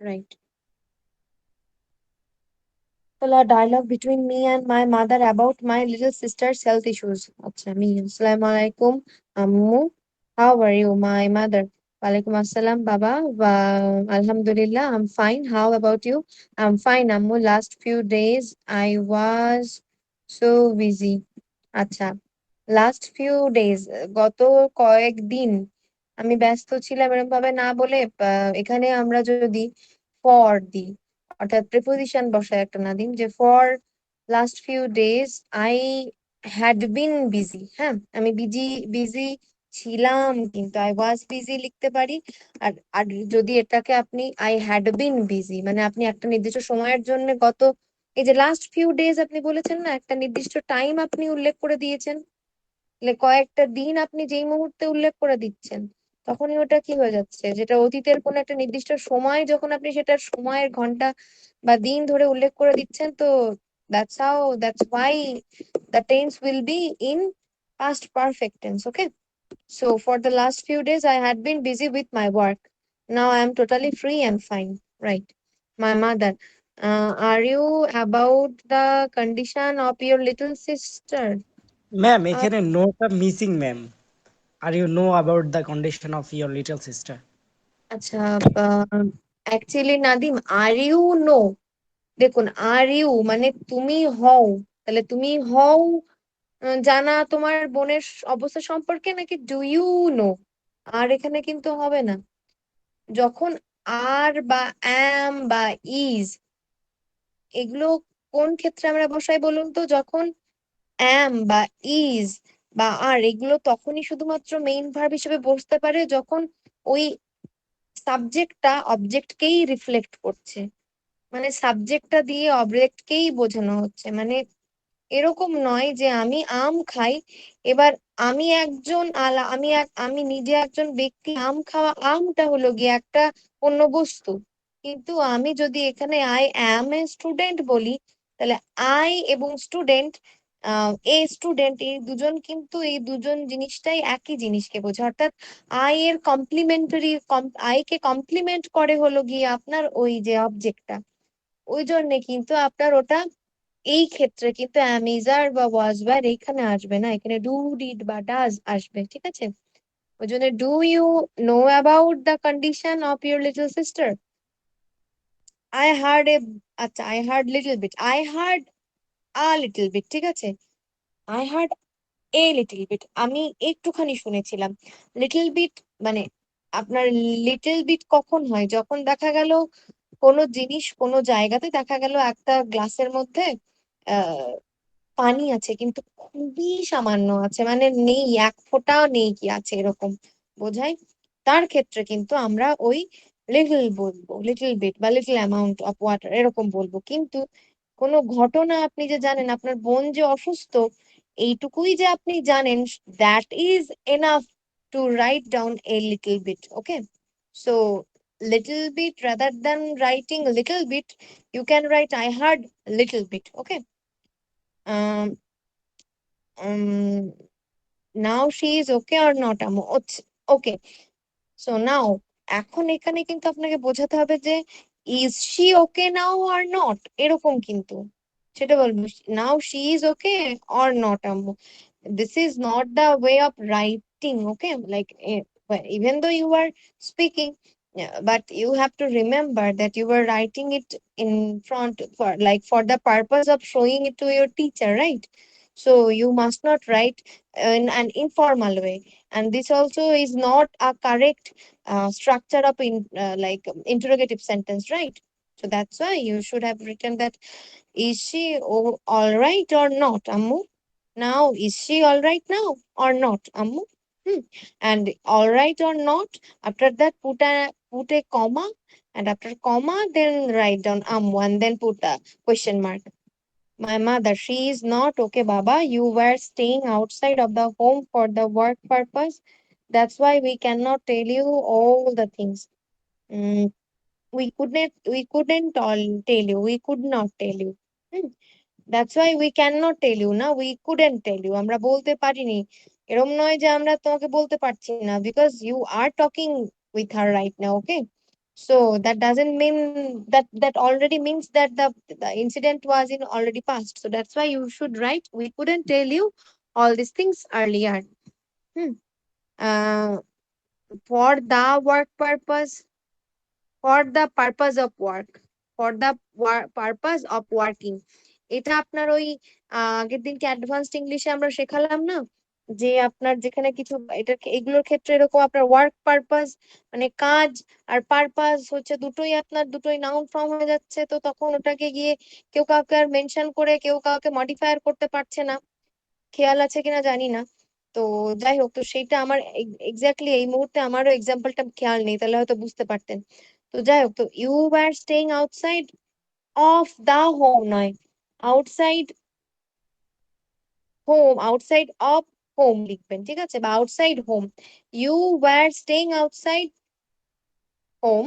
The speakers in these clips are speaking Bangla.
right. Well, a dialogue between me and my mother about my little sister's health issues. Acha, me. Assalamu alaikum, Ammu. How are you, my mother? Walaikum assalam, Baba. Alhamdulillah, I'm fine. How about you? I'm fine, Ammu. Last few days I was so busy. আচ্ছা, লাস্ট ফিউ ডেজ, গত কয়েকদিন আমি ব্যস্ত ছিলাম এরকম ভাবে না বলে এখানে আমরা যদি ফর দিই, অর্থাৎ প্রিপোজিশন বসায় একটা না দিন, যে for last few days I had been busy. হ্যাঁ, আমি বিজি বিজি ছিলাম, কিন্তু আই ওয়াজ বিজি লিখতে পারি। আর আর যদি এটাকে আপনি আই হ্যাড বিন বিজি, মানে আপনি একটা নির্দিষ্ট সময়ের জন্য গত, এই যে লাস্ট ফিউ ডেজ আপনি বলেছেন না, একটা নির্দিষ্ট টাইম আপনি উল্লেখ করে দিয়েছেন, কয়েকটা দিন আপনি যেই মুহূর্তে উল্লেখ করে দিচ্ছেন, তখনই ওটা কি হয়ে যাচ্ছে, যেটা অতীতের কোন একটা নির্দিষ্ট সময় যখন আপনি সেটার সময়ের ঘন্টা বা দিন ধরে উল্লেখ করে দিচ্ছেন, তো that's why the tense will be in past perfect tense. Okay, so for the last few days I had been busy with my work. Now I am totally free and fine. Right. My mother, are you about the condition of your little sister? Ma'am Uh, এখানে নোটা missing ma'am. Are you know about the condition of your little sister. আচ্ছা, actually Nadim, are you know, দেখুন আর ইউ মানে তুমি হও, তাহলে তুমি হও জানা তোমার বোনের অবস্থা সম্পর্কে, নাকি ডু ইউ নো? আর এখানে কিন্তু হবে না। যখন আর বা অ্যাম বা ইজ, এগুলো কোন ক্ষেত্রে আমরা বসাই বলুন তো? যখন অ্যাম বা ইজ বা আর, এগুলো তখনই শুধুমাত্র মেইন ভার্ব হিসেবে বসতে পারে যখন ওই সাবজেক্টটা অবজেক্টকেই রিফ্লেক্ট করছে, মানে সাবজেক্টটা দিয়ে অবজেক্টকেই বোঝানো হচ্ছে। মানে এরকম নয় যে আমি আম খাই, এবার আমি একজন আমি নিজে একজন ব্যক্তি, আম খাওয়া, আমটা হলো গিয়ে একটা অন্য বস্তু। কিন্তু আমি যদি এখানে আই অ্যাম এ স্টুডেন্ট বলি, তাহলে আই এবং স্টুডেন্ট, এ স্টুডেন্ট, এই দুজন কিন্তু এই দুজন জিনিসটাই একই জিনিসকে বোঝায়। অর্থাৎ আই এর কমপ্লিমেন্টারি, আই কে কমপ্লিমেন্ট করে হলো গিয়ে আপনার ওই যে অবজেক্টটা, ওই জন্যে কিন্তু আপনার ওটা এই ক্ষেত্রে কিন্তু অ্যামিজার বা ওয়াজবার এখানে আসবে না, এখানে ডু ডিড বা ডাজ আসবে। ঠিক আছে, ওই জন্য do you know about the condition of your little sister? I heard a, আচ্ছা, I heard little bit, I heard a little bit. ঠিক আছে, I heard a little bit, আমি একটুখানি শুনেছিলাম। লিটল বিট মানে আপনার লিটল বিট কখন হয়? যখন দেখা গেল কোনো জিনিস কোনো জায়গাতে দেখা গেল একটা গ্লাসের মধ্যে আহ পানি আছে, কিন্তু খুবই সামান্য আছে, মানে নেই, এক ফোঁটাও নেই, কি আছে এরকম বোঝায়। তার ক্ষেত্রে কিন্তু আমরা ওই লিটল বলবো, লিটল বিট বা লিটল অ্যামাউন্ট অফ ওয়াটার এরকম বলবো। কিন্তু কোনো ঘটনা আপনি যে জানেন আপনার বোন যে অসুস্থ, এইটুকুই যে আপনি জানেন, that is enough to write down a little bit. Okay, so little bit rather than writing little bit, you can write I heard little bit. Okay. um um now she is okay or not, আমু? ওকে, সো নাও, এখন এখানে কিন্তু আপনাকে বোঝাতে হবে যে is she okay now or not, এরকম কিন্তু সেটা বলবো, now she is okay or not, আম্মু। This is not the way of writing. Okay, like even though you are speaking, yeah, but you have to remember that you were writing it in front for, like, for the purpose of showing it to your teacher, right? So you must not write in an informal way, and this also is not a correct structure of interrogative sentence, right? So that's why you should have written that is she all right or not, Ammu? Now, is she all right now or not, Ammu? Hmm. And all right or not, after that put a comma, and after comma then write down Ammu, and then put a question mark. My mother, she is not okay, Baba. You were staying outside of the home for the work purpose. That's why we cannot tell you all the things. Mm, we couldn't all tell you. We could not tell you. Hmm. That's why we cannot tell you, না, we couldn't tell you, আমরা বলতে পারিনি। এরম নয় যে আমরা তোমাকে বলতে পারছি না, because you are talking with her right now. Okay, So that doesn't mean that already means that the incident was in already past. So that's why you should write, we couldn't tell you all these things earlier. Hmm. Uh, for the work purpose, for the purpose of work, for the purpose of working, এটা আপনার ওই আগের দিনকে অ্যাডভান্সড ইংলিশে আমরা শেখালাম না, যে আপনার যেখানে কিছু এটা এগুলোর ক্ষেত্রে এরকম আপনার ওয়ার্ক পারপাস মানে কাজ আর পারপাস হচ্ছে দুটোই আপনার দুটোই নাউন ফর্ম হয়ে যাচ্ছে, তো তখন ওটাকে গিয়ে কেউ কাউকে আর মেনশন করে কেউ কাউকে মডিফায়ার করতে পারছে না, খেয়াল আছে কিনা জানি না। তো যাই হোক, তো সেইটা আমার এক্স্যাক্টলি এই মুহূর্তে আমারও এক্সাম্পলটা খেয়াল নেই, তাহলে হয়তো বুঝতে পারতেন। তো যাই হোক, তো you were staying outside of the home নয়, outside home, outside of home লিখবেন, ঠিক আছে, বা outside home. You were staying outside home,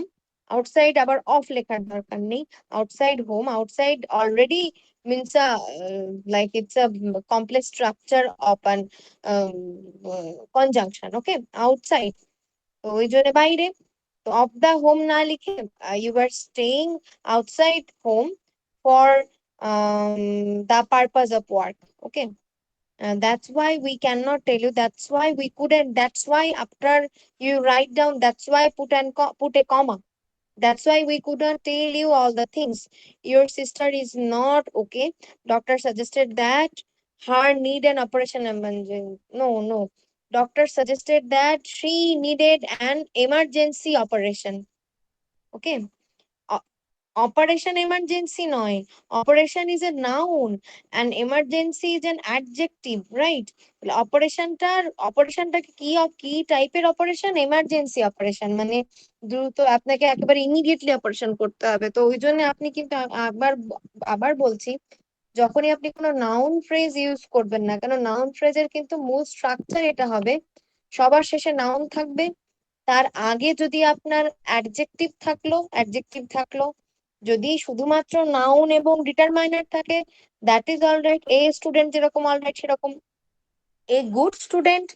outside আবার অফ লেখার দরকার নেই, outside home, outside already means a like it's a complex structure of an conjunction, okay, outside, তো ওই জন্য বাইরে, তো অফ দা হোম না লিখে you are staying outside home for the purpose of work, okay. That's why we cannot tell you, that's why we couldn't, that's why after you write down, that's why put a comma, that's why we couldn't tell you all the things. Your sister is not okay. Doctor suggested that her need an operation. No, no. Doctor suggested that she needed an emergency operation. Okay. Operation emergency নয়, operation is a noun and emergency is an adjective, right? অপারেশনটার অপারেশনটাকে কি টাইপের অপারেশন, এমার্জেন্সি অপারেশন, মানে দ্রুত আপনাকে একেবারে ইমিডিয়েটলি অপারেশন করতে হবে। তো ওই জন্য আপনি কিন্তু আবার আবার বলছি, যখনই আপনি কোনো নাউন ফ্রেজ ইউজ করবেন না কেন, নাউন ফ্রেজের কিন্তু মূল স্ট্রাকচার এটা হবে, সবার শেষে নাউন থাকবে, তার আগে যদি আপনার অ্যাডজেক্টিভ থাকলো, যদি শুধুমাত্র নাউন এবং ডিটারমাইনার থাকে, that is alright, a student যেরকম অলরাইট সেরকম, এ গুড স্টুডেন্ট,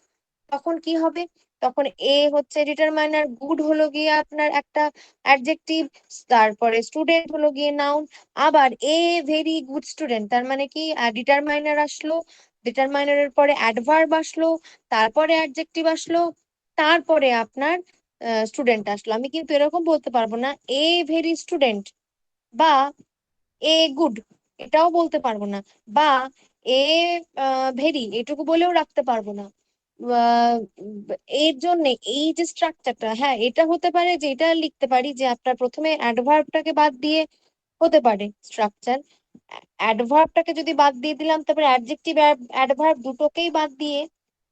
তখন কি হবে, তখন এ হচ্ছে ডিটারমাইনার, গুড হলো গিয়ে আপনার একটা অ্যাডজেক্টিভ, তারপরে স্টুডেন্ট হলো গিয়ে নাউন, আবার এ ভেরি গুড স্টুডেন্ট, তার মানে কি ডিটারমাইনার আসলো, ডিটারমাইনারের পরে অ্যাডভার্ব আসলো, তারপরে অ্যাডজেক্টিভ আসলো, তারপরে আপনার স্টুডেন্ট আসলো। আমি কিন্তু এরকম বলতে পারবো না এ ভেরি স্টুডেন্ট, বা এ গুড, এটাও বলতে পারবো না, বা এ ভেরি এটুকু বলেও রাখতে পারবো না। আহ, এর জন্য এই যে স্ট্রাকচারটা, হ্যাঁ এটা হতে পারে যে এটা লিখতে পারি যে আপনার প্রথমে অ্যাডভার্বটাকে বাদ দিয়ে হতে পারে স্ট্রাকচার, অ্যাডভার্বটাকে যদি বাদ দিয়ে দিলাম, তারপরে অ্যাডজেক্টিভ অ্যাডভার্ব দুটোকেই বাদ দিয়ে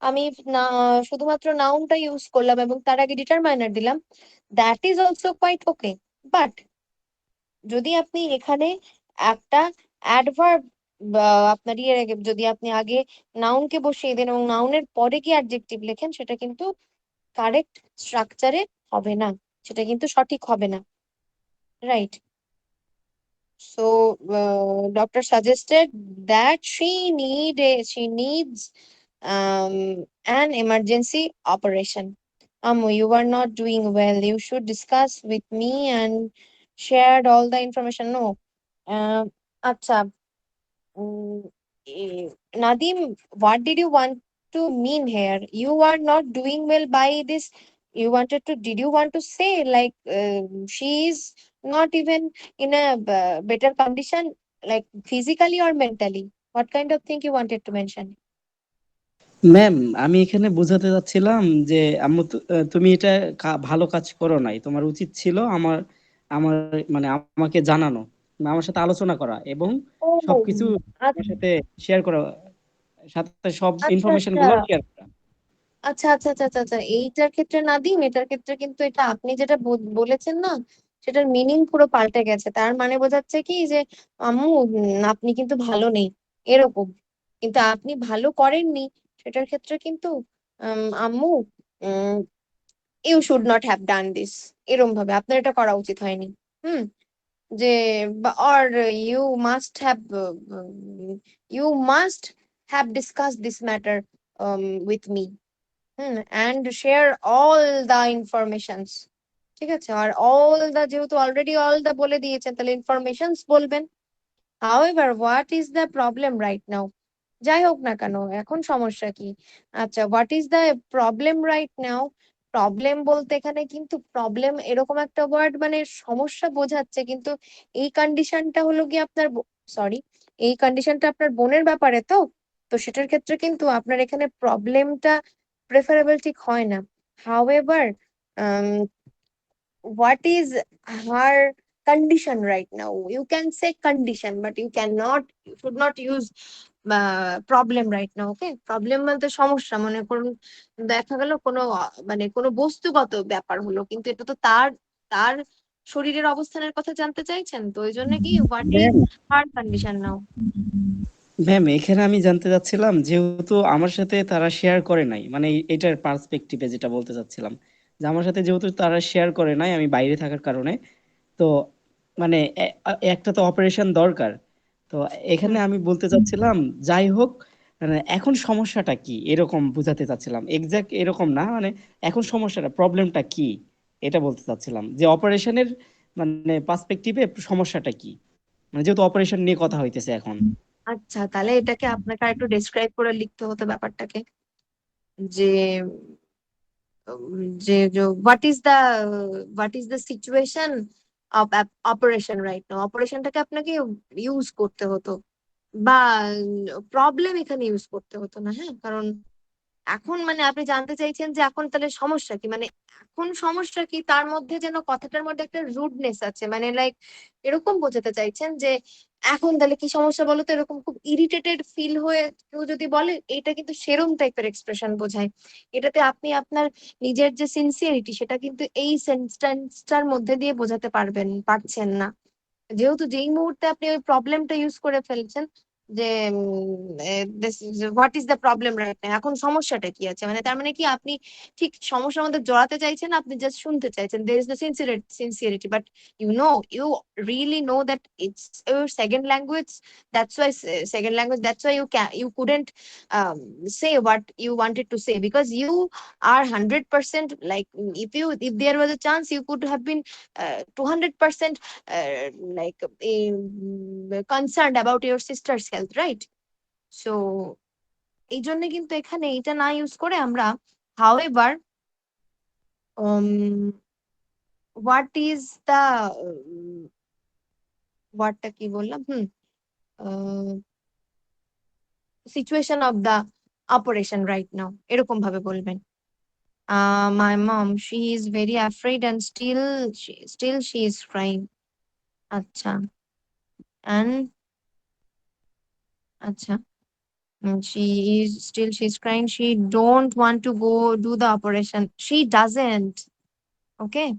আমি না শুধুমাত্র নাউনটা ইউজ করলাম এবং তার আগে ডিটারমাইনার দিলাম, that is also quite okay. But যদি আপনি এখানে একটা অ্যাডভার্ব বা আপনার যদি আপনি আগে নাউনকে বসিয়ে দেন এবং নাউনের পরে কি অ্যাডজেক্টিভ লেখেন, সেটা কিন্তু কারেক্ট স্ট্রাকচারে হবে না, সেটা কিন্তু সঠিক হবে না, right? So doctor suggested that she needs an emergency operation. You are not doing well. You should discuss with me and shared all the information. No. আচ্ছা, Mm, eh, Nadim, what did you want to mean here? You are not doing well by this. Did you want to say like she is not even in a better condition, like physically or mentally? What kind of thing you wanted to mention? Ma'am, আমি এখানে বোঝাতে চাচ্ছিলাম যে আম্মু তুমি এটা ভালো কাজ করো নাই, তোমার উচিত ছিল আমার আমার মানে আমাকে জানানো, আমার সাথে আলোচনা করা এবং Oh, সবকিছু আমার সাথে শেয়ার করা, সাথে সব আচ্ছা ইনফরমেশন আচ্ছা গুলো শেয়ার করা। আচ্ছা আচ্ছা আচ্ছা আচ্ছা আচ্ছা, এইটার ক্ষেত্রে নাদিম, এটার ক্ষেত্রে কিন্তু এটা আপনি যেটা বলেছেন না, সেটার মিনিং পুরো পাল্টে গেছে। তার মানে বোঝাচ্ছে কি যে আম্মু আপনি কিন্তু ভালো নেই, এরকম। কিন্তু আপনি ভালো করেননি সেটার ক্ষেত্রে কিন্তু um you should not have done this, এরকম ভাবে আপনার এটা করা উচিত হয়নি। হুম। যে or you must have you must have discuss this matter with me, and share all the informations. ঠিক আছে, আর যেহেতু অলরেডি অল দা বলে দিয়েছেন, তাহলে ইনফরমেশনস বলবেন। However what is the problem right now, যাই হোক না কেন এখন সমস্যা কি? আচ্ছা, what is the problem right now. Problem বলতে এখানে কিন্তু প্রবলেম এরকম একটা ওয়ার্ড, মানে সমস্যা বোঝাচ্ছে, কিন্তু এই কন্ডিশনটা হলো কি আপনার, সরি, এই কন্ডিশনটা আপনার বোনের ব্যাপারে, তো তো সেটার ক্ষেত্রে কিন্তু আপনার এখানে প্রবলেমটা প্রেফারেবল ঠিক হয় না। However what is her condition right now, you can say condition, but you should not use problem right now. Okay, problem বলতে সমস্যা, মনে করুন দেখা গেল কোনো মানে কোনো বস্তুগত ব্যাপার হলো, কিন্তু এটা তো তার তার শরীরের অবস্থানের কথা জানতে চাইছেন, তো ওই জন্য কি what is ma'am, her condition now. Ma'am এখানে আমি জানতে চাচ্ছিলাম, যেহেতু আমার সাথে তারা শেয়ার করে নাই, মানে এটার পার্সপেক্টিভে যেটা বলতে চাচ্ছিলাম, যে আমার সাথে যেহেতু তারা শেয়ার করে নাই, আমি বাইরে থাকার কারণে, তো মানে একটা তো অপারেশন দরকার। তো এখানে হুম, আমি বলতে চাচ্ছিলাম, যাই হোক, মানে এখন সমস্যাটা কি এরকম বুঝাতে চাচ্ছিলাম, এক্সাক্ট এরকম না, মানে এখন সমস্যাটা প্রবলেমটা কি এটা বলতে চাচ্ছিলাম, যে অপারেশনের মানে পার্সপেক্টিভে সমস্যাটা কি, মানে যেহেতু অপারেশন নিয়ে কথা হইতেছে এখন। আচ্ছা, তাহলে এটাকে আপনাকে আর একটু ডেসক্রাইব করে লিখতে হতো ব্যাপারটাকে, যে what is the situation of operation right now, অপারেশনটাকে আপনাকে ইউজ করতে হতো, বা প্রবলেম এখানে ইউজ করতে হতো না, হ্যাঁ, কারণ এখন মানে আপনি জানতে চাইছেন যে এখন তাহলে সমস্যা কি, মানে এখন সমস্যা কি, তার মধ্যে যেন কথাটার মধ্যে একটা রুডনেস আছে, মানে লাইক এরকম বোঝাতে চাইছেন যে এখন তাহলে কি সমস্যা বলো তো, এরকম খুব ইরিটেটেড ফিল হয়ে কেউ যদি বলে, এটা কিন্তু সেরম টাইপের এক্সপ্রেশন বোঝায়। এটাতে আপনি আপনার নিজের যে সিনসিয়ারিটি, সেটা কিন্তু এই সেন্টেন্সটার মধ্যে দিয়ে বোঝাতে পারছেন না, যেহেতু যেই মুহূর্তে আপনি ওই প্রবলেমটা ইউজ করে ফেলছেন, যে what is the problem right now, এখন সমস্যাটা কি আছে, মানে তার মানে কি আপনি ঠিক সমস্যার মধ্যে জড়াতে চাইছেন, আপনি জাস্ট শুনতে চাইছেন, there is no sincerity, but you really know that it's your second language, second language, that's why you couldn't say what you wanted to say, because you are 100% like, if there was a chance, you could have been 200% like concerned about your sister's health, right? So এই জন্য কিন্তু এখানে এটা না ইউজ করে আমরা however um, what is the ওয়ার্ডটা কি বললাম, situation of the operation right now, এরকম ভাবে বলবেন। My mom, she is very afraid and still she is crying. আচ্ছা, and আচ্ছা, she's crying. She don't want to go do the operation. She doesn't. Okay.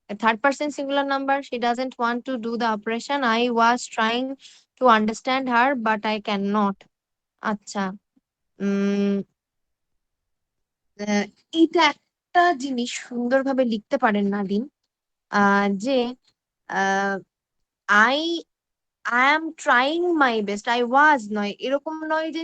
A third person singular number. She doesn't want to do the operation. I was trying to understand her, but I cannot. আচ্ছা, উম আহ, এটা একটা জিনিস সুন্দরভাবে লিখতে পারেন নাদিম, যে I I am trying my best. I was নয়, এরকম নয় যে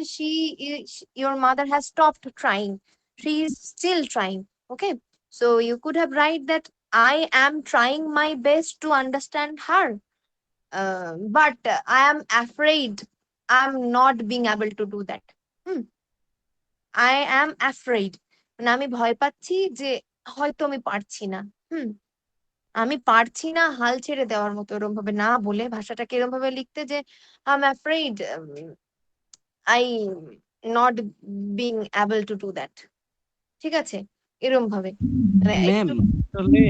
your mother has stopped trying. She is still trying. Okay. So you could have write that I am trying my best to understand her. But I am afraid I'm not being able to do that. Hmm. I am afraid. মানে আমি ভয় পাচ্ছি যে হয়তো আমি পারছি না। হুম, আমি পারছি না হাল ছেড়ে দেওয়ার মতো, এরকম ভাবে না বলে ভাষাটাকে এরকম ভাবে লিখতে, যে I am afraid I not being able to do that. ঠিক আছে, এরকম ভাবে মানে ম্যাম একটু। আসলে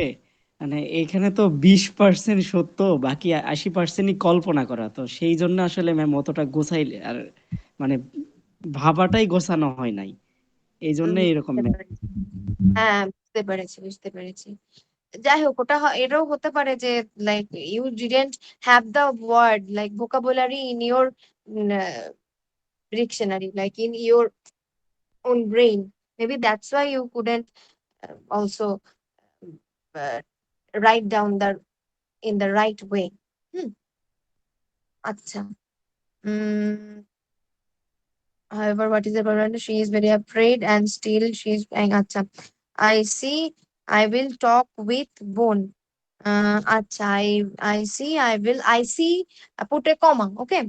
মানে এখানে তো 20% সত্য, বাকি 80%ই কল্পনা করা, তো সেই জন্য আসলে ম্যাম অতটা গোছাইলে আর মানে ভাবাটাই গোছানো হয় নাই, এই জন্য এরকম বুঝতে ম্যাম। পেরেছি। হ্যাঁ, বুঝতে পেরেছি, বুঝতে পেরেছি। যাই হোক, ওটা এটাও হতে পারে যে like you didn't have the word like vocabulary in your dictionary, like in your own brain. Maybe that's why you couldn't also uh, write down the in the right way. Hmm. আচ্ছা, however, what is the problem? She is very afraid and still she is crying. আচ্ছা, I see. I will talk with Bon. Acha, I see. I see. Put a comma. Okay.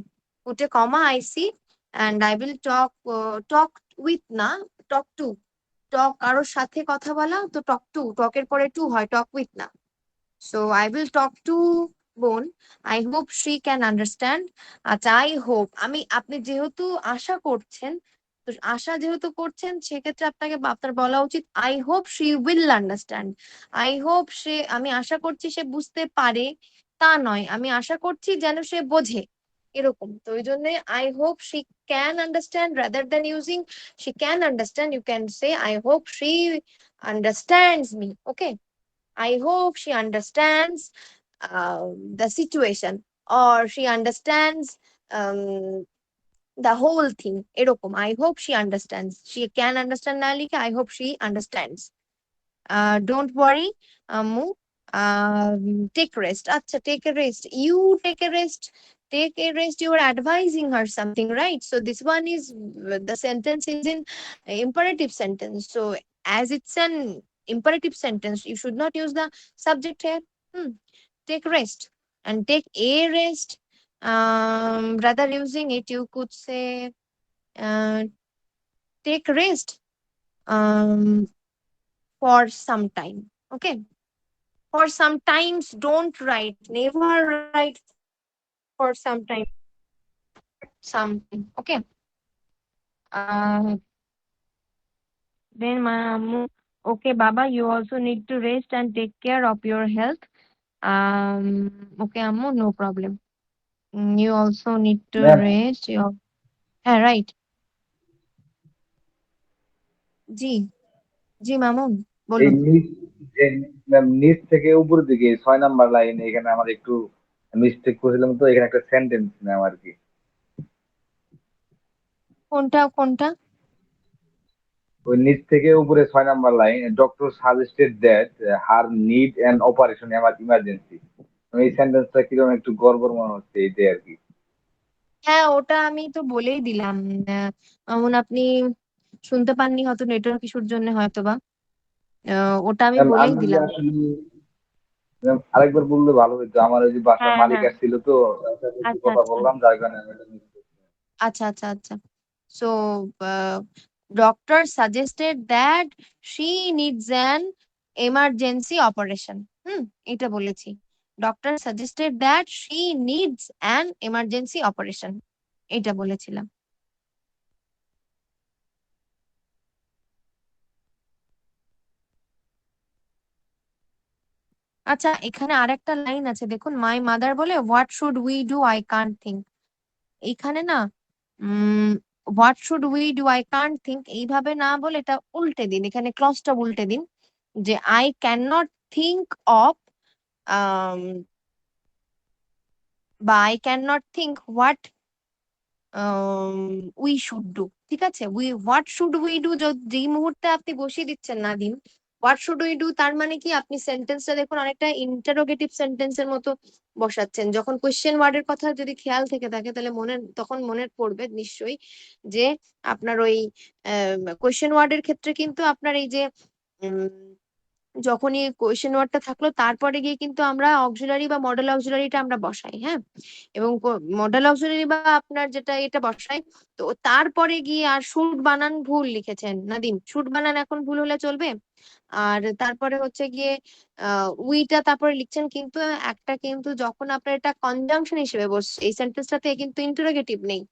Put a comma. I see. And I will talk with না talk to. Talk কারোর সাথে কথা বলা তো talk to. Talk এর পরে to হয় talk with না. So I will talk to বোন. I hope she can understand. আচ্ছা, I hope আপনি যেহেতু আশা করছেন, তো আশা যেহেতু করছেন সেক্ষেত্রে আপনার বলা উচিত I hope she will understand. I hope আমি আশা করছি সে বুঝতে পারে, তা নয়, আমি আশা করছি যেন সে বোঝে, এরকম। তো ওই জন্য I hope she can understand rather than using she can understand, you can say I hope she understands me. Okay. I hope she understands the situation, or she understands the whole thing. এরকম I hope she understands. She can understand না লিখে I hope she understands. Don't worry, Ammu. Take rest. Acha, take a rest. You take a rest. Take a rest. You are advising her something, right? So this one is the sentence is in imperative sentence. So as it's an imperative sentence, you should not use the subject here. Take rest and take a rest. Rather using it, you could say uh, take rest for some time. Okay. For sometimes, don't write, never write for sometime, sometime. Okay. uh then okay baba, you also need to rest and take care of your health. Okay ammu, no problem. You also need to ma'am rest your, yeah, right. জি, জি মামুন, এই বলুন। নিচ ম্যাম নিচ থেকে উপরের দিকে 6 নাম্বার লাইন এখানে আমার একটু মিস্টেক করেছিলাম, তো এখানে একটা সেন্টেন্স ম্যাম আর কি। কোনটা কোনটা? ওই নিচ থেকে উপরে 6 number line, doctor suggested that her need an operation আমার ইমার্জেন্সি। এই সেন্টেন্সটা কিরকম একটু গড়বড় মনে হচ্ছে, এইটাই আর কি। হ্যাঁ, ওটা আমি তো বলেই দিলাম। মামুন, আপনি শুনতে পাননি, হয়তো নেটওয়ার্ক ইস্যুর জন্য হয়তো বা। ওটা আমি ম্যাম বলেই আমি দিলাম। আসলে ম্যাম আরেকবার বললে ভালো হতো, আমার ওই যে বাসার হ্যাঁ, মালিক হ্যাঁ। আসছিল তো, তার সাথে একটু আচ্ছা, কথা আচ্ছা। বললাম, যার কারণে আমি এটা miss করছি। আচ্ছা, আচ্ছা, আচ্ছা। So, doctor suggested that she needs an emergency operation. এটা বলেছি। Doctor suggested that she needs an emergency operation. এটা বলেছিলাম। আচ্ছা, এখানে আরেকটা লাইন আছে দেখুন, মাই মাদার বলে what should we do I can't think. এইখানে না what should we do I can't think এইভাবে না বলে এটা উল্টে দিন, এখানে ক্লজটা উল্টে দিন, যে I can not think of, বা I can not think what we should do. ঠিক আছে, হোয়াট শুড উই ডু যেই মুহূর্তে আপনি বসিয়ে দিচ্ছেন না দিন হোয়াট শুড উই ডু, তার মানে কি আপনি সেন্টেন্সটা দেখুন অনেকটা ইন্টারোগেটিভ সেন্টেন্সের মতো বসাচ্ছেন। যখন কোয়েশ্চেন ওয়ার্ডের কথা যদি খেয়াল থেকে থাকে তাহলে তখন মনে পড়বে নিশ্চয়ই যে আপনার ওই কোয়েশ্চেন ওয়ার্ডের ক্ষেত্রে কিন্তু আপনার এই যে যখনই কোয়েশ্চেন ওয়ার্ডটা থাকলো তারপরে গিয়ে কিন্তু আমরা অক্সিলারি বা মডেল অক্সিলারিটা আমরা বসাই, হ্যাঁ। এবং মডেল অক্সিলারি বা আপনার যেটা এটা বসাই, তো তারপরে গিয়ে আর শুড বানান ভুল লিখেছেন নাদিম, শুড বানান এখন ভুল হলে চলবে? আর তারপরে হচ্ছে গিয়ে উইটা তারপরে লিখছেন, কিন্তু একটা কিন্তু যখন আপনার এটা কনজাংশন হিসেবে বসছে, এই সেন্টেন্সটাতে কিন্তু ইন্টারোগেটিভ নেই,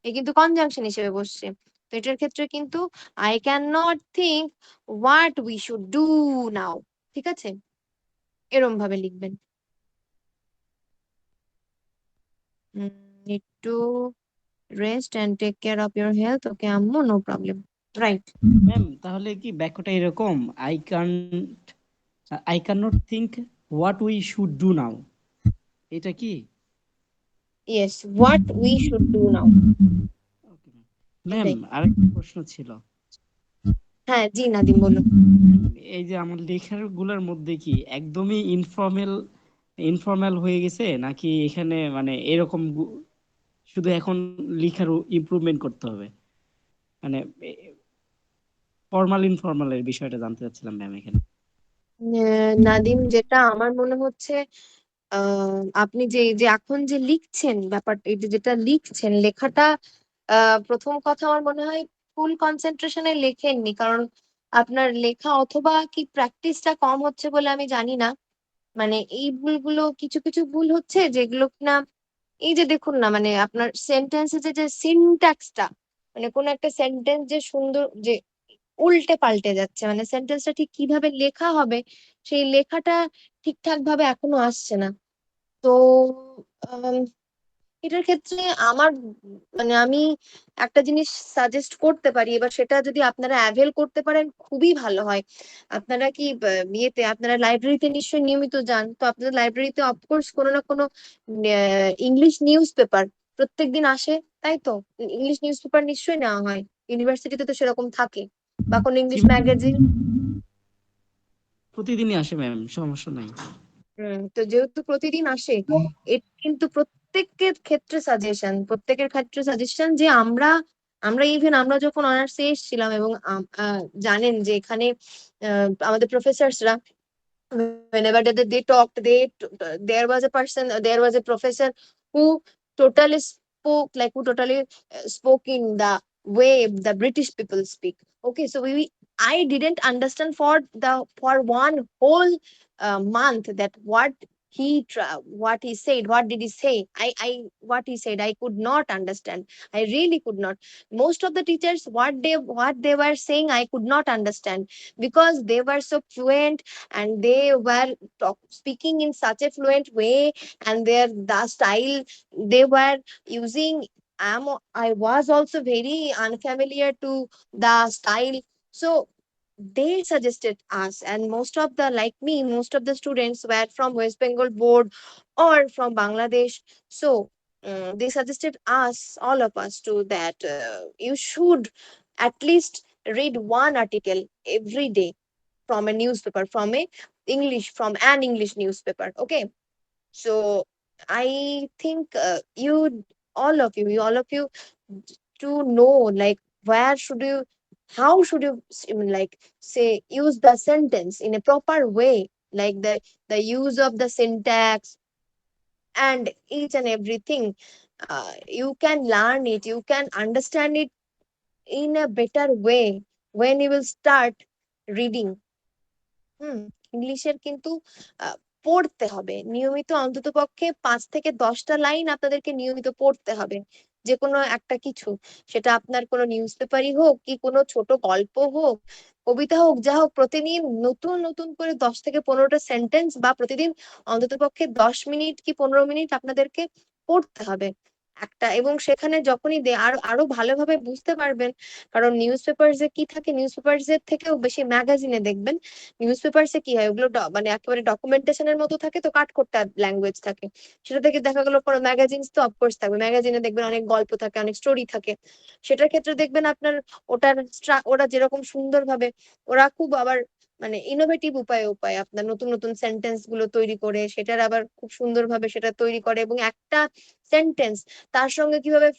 এ কিন্তু কনজাংশন হিসেবে বসছে। তো এটার ক্ষেত্রে কিন্তু I can not think what we should do now. ঠিক আছে, এরম ভাবে লিখবেন। Need to rest and take care of your health. Okay আম্মু, নো প্রবলেম। রাইট। ম্যাম তাহলে কি বাক্যটা এরকম, I can I can not think what we should do now, এটা কি? Yes, what we should do now, okay ma'am, এটাই। আরেকটা প্রশ্ন ছিল। হ্যাঁ, জি নাদিম বলুন। এই যে আমার লেখার গুলার মধ্যে কি একদমই ইনফর্মাল ইনফর্মাল হয়ে গেছে, নাকি এখানে মানে এরকম শুধু এখন লেখার ইমপ্রুভমেন্ট করতে হবে, মানে ফর্মাল ইনফর্মাল এর বিষয়টা জানতে চাচ্ছিলাম ম্যাম এখানে। নাদিম, যেটা আমার মনে হচ্ছে, আপনি যে যে এখন যে লিখছেন ব্যাপারটা, এই যে যেটা লিখছেন লেখাটা, প্রথম কথা আমার মনে হয় ফুল কনসেন্ট্রেশনে লেখেননি, কারণ আপনার লেখা অথবা কি প্র্যাকটিসটা কম হচ্ছে বলে আমি জানি না। মানে এই ভুলগুলো, কিছু কিছু ভুল হচ্ছে যেগুলো কিনা, এই যে দেখুন না, মানে আপনার সেন্টেন্সে যে যে সিনট্যাক্সটা, মানে কোন একটা সেন্টেন্স যে সুন্দর, যে উল্টে পাল্টে যাচ্ছে, মানে সেন্টেন্সটা ঠিক কিভাবে লেখা হবে সেই লেখাটা ঠিকঠাক ভাবে এখনো আসছে না। তো আম, এটার ক্ষেত্রে আমার, মানে আমি একটা জিনিস সাজেস্ট করতে পারি, এবার সেটা যদি আপনারা অ্যাভেল করতে পারেন খুবই ভালো হয়। আপনারা কি বিয়েতে আপনারা লাইব্রেরিতে নিশ্চয়ই নিয়মিত যান, তো আপনাদের লাইব্রেরিতে অফকোর্স কোনো না কোনো ইংলিশ নিউজ পেপার প্রত্যেকদিন আসে, তাই তো? ইংলিশ নিউজ পেপার নিশ্চয়ই নেওয়া হয়, ইউনিভার্সিটিতে তো সেরকম থাকে, বা কোনো জি ইংলিশ ম্যাম, ম্যাগাজিন। প্রতিদিনই আসে ম্যাম, সমস্যা নাই। তো যেহেতু প্রতিদিন আসে, এটা কিন্তু প্রত্যেকের ক্ষেত্রে সাজেশন যে আমরা আমরা ইভেন আমরা যখন অনার্সে এসেছিলাম, এবং জানেন যে এখানে আমাদের প্রফেসরসরা, whenever they talked, there was a person, there was a professor who totally who totally spoke in the way the British people speak. Okay, so I didn't understand for one whole month that what he said, what did he say, I what he said, I could not understand. I really could not. Most of the teachers, what they were saying, I could not understand, because they were so fluent, and they were speaking in such a fluent way, and the style they were using, I was also very unfamiliar to the style. So they suggested us, and most of the, like me, most of the students were from West Bengal board or from Bangladesh. So they suggested us, all of us, to that you should at least read one article every day from a newspaper, from an English newspaper. Okay, so I think all of you, to know, like, where should you, how should you like say use the sentence in a proper way, like the use of the syntax and each and everything. You can learn it, you can understand it in a better way when you will start reading. হুম, ইংলিশের কিন্তু পড়তে হবে নিয়মিত, অন্তত পক্ষে 5 থেকে 10টা লাইন আপনাদেরকে নিয়মিত পড়তে হবে, যে কোনো একটা কিছু, সেটা আপনার কোনো নিউজ পেপারই হোক, কি কোনো ছোট গল্প হোক, কবিতা হোক, যা হোক, প্রতিদিন নতুন নতুন করে 10 থেকে 15টা সেন্টেন্স, বা প্রতিদিন অন্তত পক্ষে 10 মিনিট কি 15 মিনিট আপনাদেরকে পড়তে হবে একটা। এবং সেখানে যখনই আরো আরো ভালোভাবে বুঝতে পারবেন, কারণ নিউজ পেপার যে কি থাকে, নিউজ পেপার এর থেকেও বেশি ম্যাগাজিনে দেখবেন, নিউজ পেপারসে কি হয়, ওগুলো মানে একেবারে ডকুমেন্টেশনের মতো থাকে, তো কাঠখোট্টা ল্যাঙ্গুয়েজ থাকে। সেটা থেকে দেখা গেলো কোনো ম্যাগাজিন তো অফকোর্স থাকবে, ম্যাগাজিনে দেখবেন অনেক গল্প থাকে, অনেক স্টোরি থাকে। সেটার ক্ষেত্রে দেখবেন আপনার ওরা যেরকম সুন্দরভাবে, ওরা খুব আবার মানে ইনোভেটিভ উপায়ে উপায়ে আপনার নতুন নতুন সেন্টেন্স গুলো তৈরি করে, সেটার আবার খুব সুন্দরভাবে সেটা তৈরি করে, এবং একটা সেন্টেন্স তার সঙ্গে কিভাবে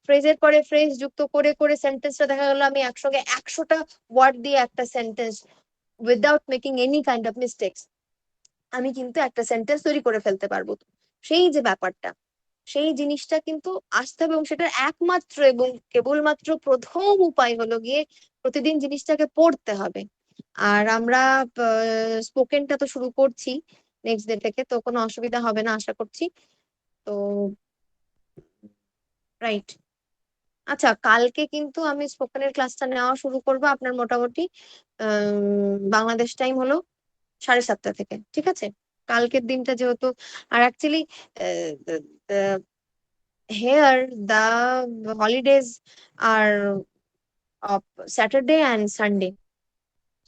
ফ্রেজের পরে ফ্রেজ যুক্ত করে করে সেন্টেন্সটা, দেখা গেলো আমি একসঙ্গে 100টা ওয়ার্ড দিয়ে একটা sentence, without making any kind of mistakes, আমি কিন্তু একটা সেন্টেন্স তৈরি করে ফেলতে পারবো। সেই যে ব্যাপারটা, সেই জিনিসটা কিন্তু আসতে হবে, এবং সেটার একমাত্র এবং কেবলমাত্র প্রথম উপায় হলো গিয়ে প্রতিদিন জিনিসটাকে পড়তে হবে। আর আমরা স্পোকেনটা তো শুরু করছি নেক্সট ডে থেকে, তো কোনো অসুবিধা হবে না আশা করছি। তো রাইট, আচ্ছা, কালকে কিন্তু আমি স্পোকেনের ক্লাসটা নেওয়া শুরু করবো আপনার মোটামুটি বাংলাদেশ টাইম হলো 7:30 থেকে, ঠিক আছে? কালকের দিনটা যেহেতু, আর actually here the holidays are of Saturday and Sunday.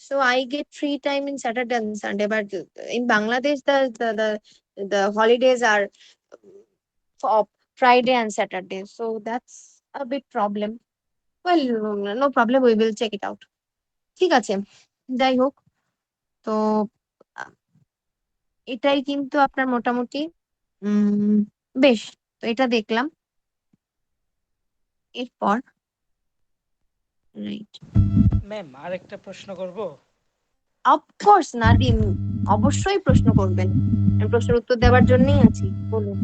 So I get free time in Saturday and Sunday, but in Bangladesh the holidays are of Friday and Saturday. So that's a bit problem. Well, no problem, we will check it out. ঠিক আছে, যাই হোক, তো আহ, এটাই কিন্তু আপনার মোটামুটি উম বেশ, তো এটা দেখলাম। এরপর রাইট, ম্যাম, আর একটা প্রশ্ন করব। অফকোর্স নাদিম, অবশ্যই প্রশ্ন করবেন, আমি প্রশ্নের উত্তর দেওয়ার জন্যই আছি, বলুন।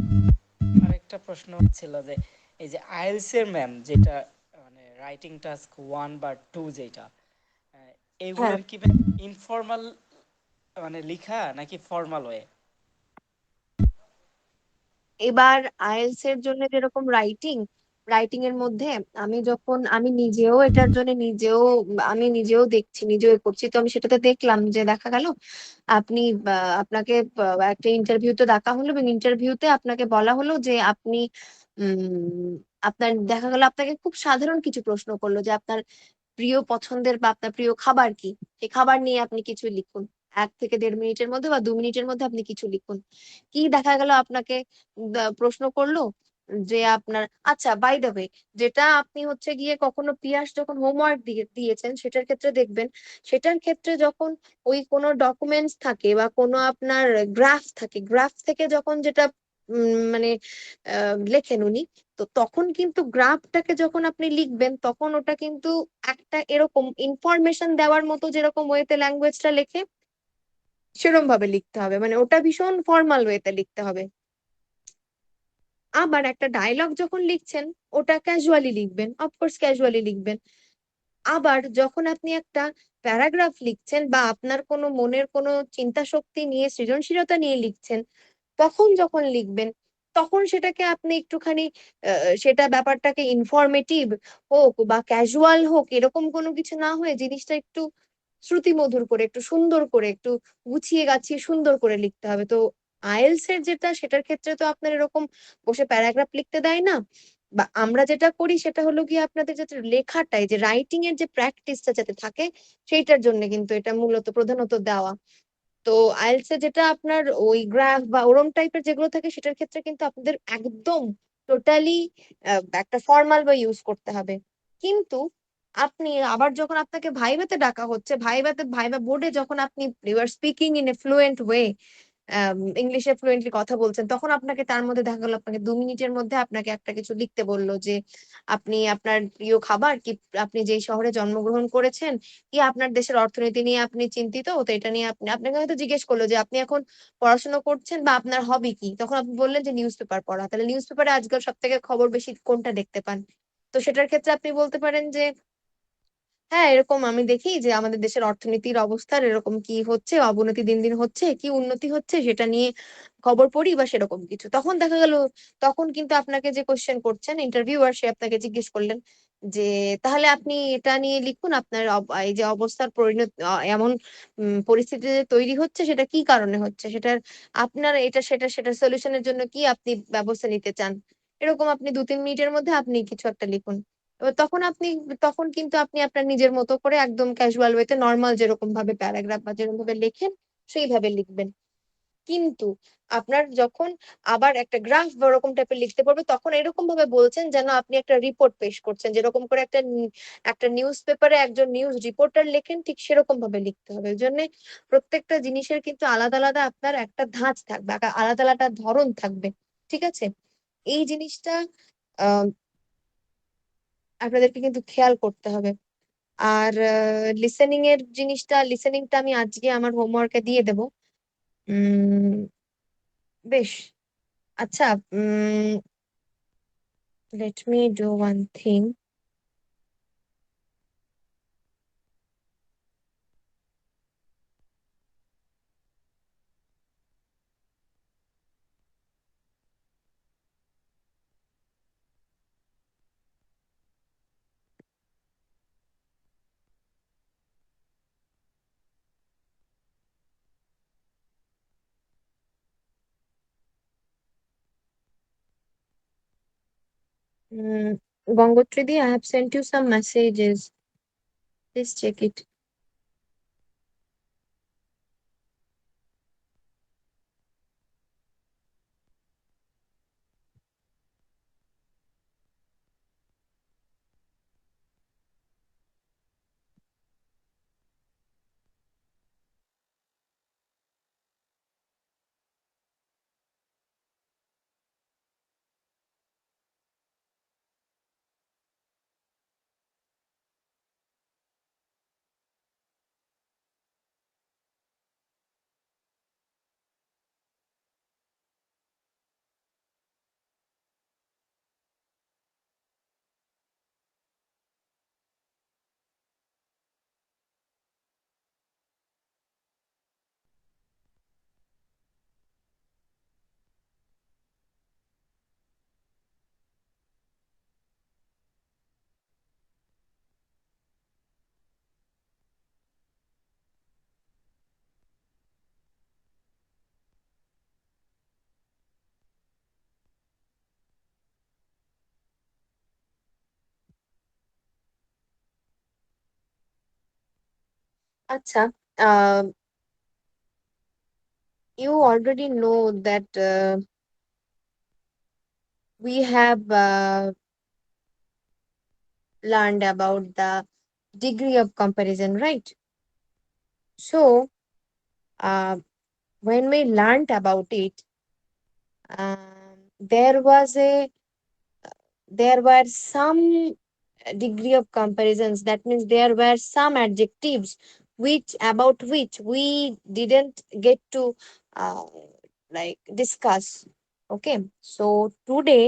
আরেকটা প্রশ্ন ছিল যে এই যে আইএলটিএস এর ম্যাম যেটা মানে রাইটিং টাস্ক 1 বা 2 যেটা আহ, হ্যাঁ, এগুলোর কি ইনফর্মাল মানে লিখা নাকি ফর্মাল ওয়ে? এবার আইএলটিএস এর জন্য যেরকম রাইটিং, রাইটিং এর মধ্যে আমি নিজেও এটার জন্য আমি নিজেও দেখছি, নিজেও এ করছি, তো আমি সেটাতে দেখলাম যে দেখা গেল আপনি আপনাকে একটা ইন্টারভিউতে ডাকা হলো এবং ইন্টারভিউতে আপনাকে বলা হলো যে আপনি আপনার দেখা গেল আপনাকে খুব সাধারণ কিছু প্রশ্ন করলো যে আপনার প্রিয় পছন্দের বা আপনার প্রিয় খাবার কি, সেই খাবার নিয়ে আপনি কিছু লিখুন। 1 থেকে 1.5 মিনিটের মধ্যে বা 2 মিনিটের মধ্যে আপনি কিছু লিখুন। কি দেখা গেল আপনাকে প্রশ্ন করলো যে আপনার, আচ্ছা বাই দ্য ওয়ে, যেটা আপনি হচ্ছে গিয়ে কখনো পিয়াস যখন হোমওয়ার্ক দিয়েছেন সেটার ক্ষেত্রে দেখবেন, সেটার ক্ষেত্রে যখন ওই কোনো ডকুমেন্টস থাকে বা কোনো আপনার গ্রাফ থাকে, গ্রাফ থেকে যখন যেটা মানে লেখেন উনি, তো তখন কিন্তু গ্রাফটাকে যখন আপনি লিখবেন তখন ওটা কিন্তু একটা এরকম ইনফরমেশন দেওয়ার মতো যেরকম ওয়েতে ল্যাঙ্গুয়েজটা লেখে সেরকম ভাবে লিখতে হবে, মানে ওটা ভীষণ ফর্মাল ওয়েতে লিখতে হবে। আবার একটা ডায়লগ যখন লিখছেন ওটা ক্যাজুয়ালি লিখবেন, অফকোর্স ক্যাজুয়ালি লিখবেন। আবার যখন আপনি একটা প্যারাগ্রাফ লিখছেন বা আপনার কোনো মনের কোনো চিন্তা শক্তি নিয়ে সৃজনশীলতা নিয়ে লিখছেন, তখন যখন লিখবেন তখন সেটাকে আপনি একটুখানি সেটা ব্যাপারটাকে ইনফরমেটিভ হোক বা ক্যাজুয়াল হোক এরকম কোনো কিছু না হয়ে জিনিসটা একটু শ্রুতিমধুর করে, একটু সুন্দর করে, একটু গুছিয়ে গাছিয়ে সুন্দর করে লিখতে হবে। তো আইএলটিএস এর যেটা, সেটার ক্ষেত্রে তো আপনার এরকম বসে প্যারাগ্রাফ লিখতে দেয় না, বা আমরা যেটা করি সেটা হলো গিয়ে আপনাদের যাতে লেখাটাই, যে রাইটিং এর যে প্র্যাকটিসটা যাতে থাকে সেইটার জন্য কিন্তু এটা মূলত প্রধানত দেওয়া। তো আইএলটিএস এ যেটা আপনার ওই গ্রাফ বা ওরম টাইপের যেগুলো থাকে সেটার ক্ষেত্রে কিন্তু আপনাদের একদম টোটালি একটা ফর্মাল ওয়ে ইউজ করতে হবে। কিন্তু আপনি আবার যখন আপনাকে ভাইভাতে ডাকা হচ্ছে, ভাইবা বোর্ডে যখন আপনি you are speaking in a fluent way, ইংলিশে ফ্লুয়েন্টলি কথা বলছেন, তখন আপনাকে তার মধ্যে দেখা গেল আপনাকে 2 মিনিটের মধ্যে আপনাকে একটা কিছু লিখতে বললো যে আপনি আপনার প্রিয় খাবার কি, আপনি যেই শহরে জন্মগ্রহণ করেছেন, কি আপনার দেশের অর্থনীতি নিয়ে আপনি চিন্তিত, তো এটা নিয়ে আপনাকে হয়তো জিজ্ঞেস করলো যে আপনি এখন পড়াশোনা করছেন বা আপনার হবি কি, তখন আপনি বললেন যে নিউজ পেপার পড়া, তাহলে নিউজ পেপারে আজকাল সব থেকে খবর বেশি কোনটা দেখতে পান? তো সেটার ক্ষেত্রে আপনি বলতে পারেন যে হ্যাঁ, এরকম আমি দেখি যে আমাদের দেশের অর্থনীতির অবস্থার এরকম কি হচ্ছে, অবনতি দিন দিন হচ্ছে কি উন্নতি হচ্ছে সেটা নিয়ে খবর পড়ি বা সেরকম কিছু। তখন দেখা গেল তখন কিন্তু আপনাকে যে কোশ্চেন করছেন ইন্টারভিউয়ার, সে আপনাকে জিজ্ঞেস করলেন যে তাহলে আপনি এটা নিয়ে লিখুন, আপনার এই যে অবস্থার পরিণত এমন পরিস্থিতি যে তৈরি হচ্ছে সেটা কি কারণে হচ্ছে, সেটার আপনার এটা সেটা সলিউশনের জন্য কি আপনি ব্যবস্থা নিতে চান, এরকম আপনি 2-3 মিনিটের মধ্যে আপনি কিছু একটা লিখুন। এবার তখন কিন্তু আপনি আপনার নিজের মতো করে একদম ক্যাজুয়াল ওয়েতে নর্মাল যেরকম ভাবে প্যারাগ্রাফ বা যেরকম ভাবে লেখেন সেইভাবে লিখবেন। কিন্তু আপনার যখন আবার একটা গ্রাফ বা ওরকম টাইপের লিখতে পারবে তখন এরকম ভাবে বলছেন যেন আপনি একটা রিপোর্ট পেশ করছেন, যেরকম করে একটা নিউজ পেপারে একজন নিউজ রিপোর্টার লেখেন ঠিক সেরকম ভাবে লিখতে হবে। ওই জন্য প্রত্যেকটা জিনিসের কিন্তু আলাদা আলাদা আপনার একটা ধাঁচ থাকবে, আলাদা আলাদা ধরন থাকবে, ঠিক আছে? এই জিনিসটা আহ আপনাদেরকে কিন্তু খেয়াল করতে হবে। আর লিসেনিংটা আমি আজকে আমার হোমওয়ার্কে দিয়ে দেব। উম বেশ, আচ্ছা, let me do one thing. Gangotridi, I have sent you some messages. Please check it. আচ্ছা, you already know that we have learned about the degree of comparison, right? So, uh, when we learned about it, there was a there were some degree of comparisons. That means there were some adjectives which about which we didn't get to uh, like discuss. Okay, so today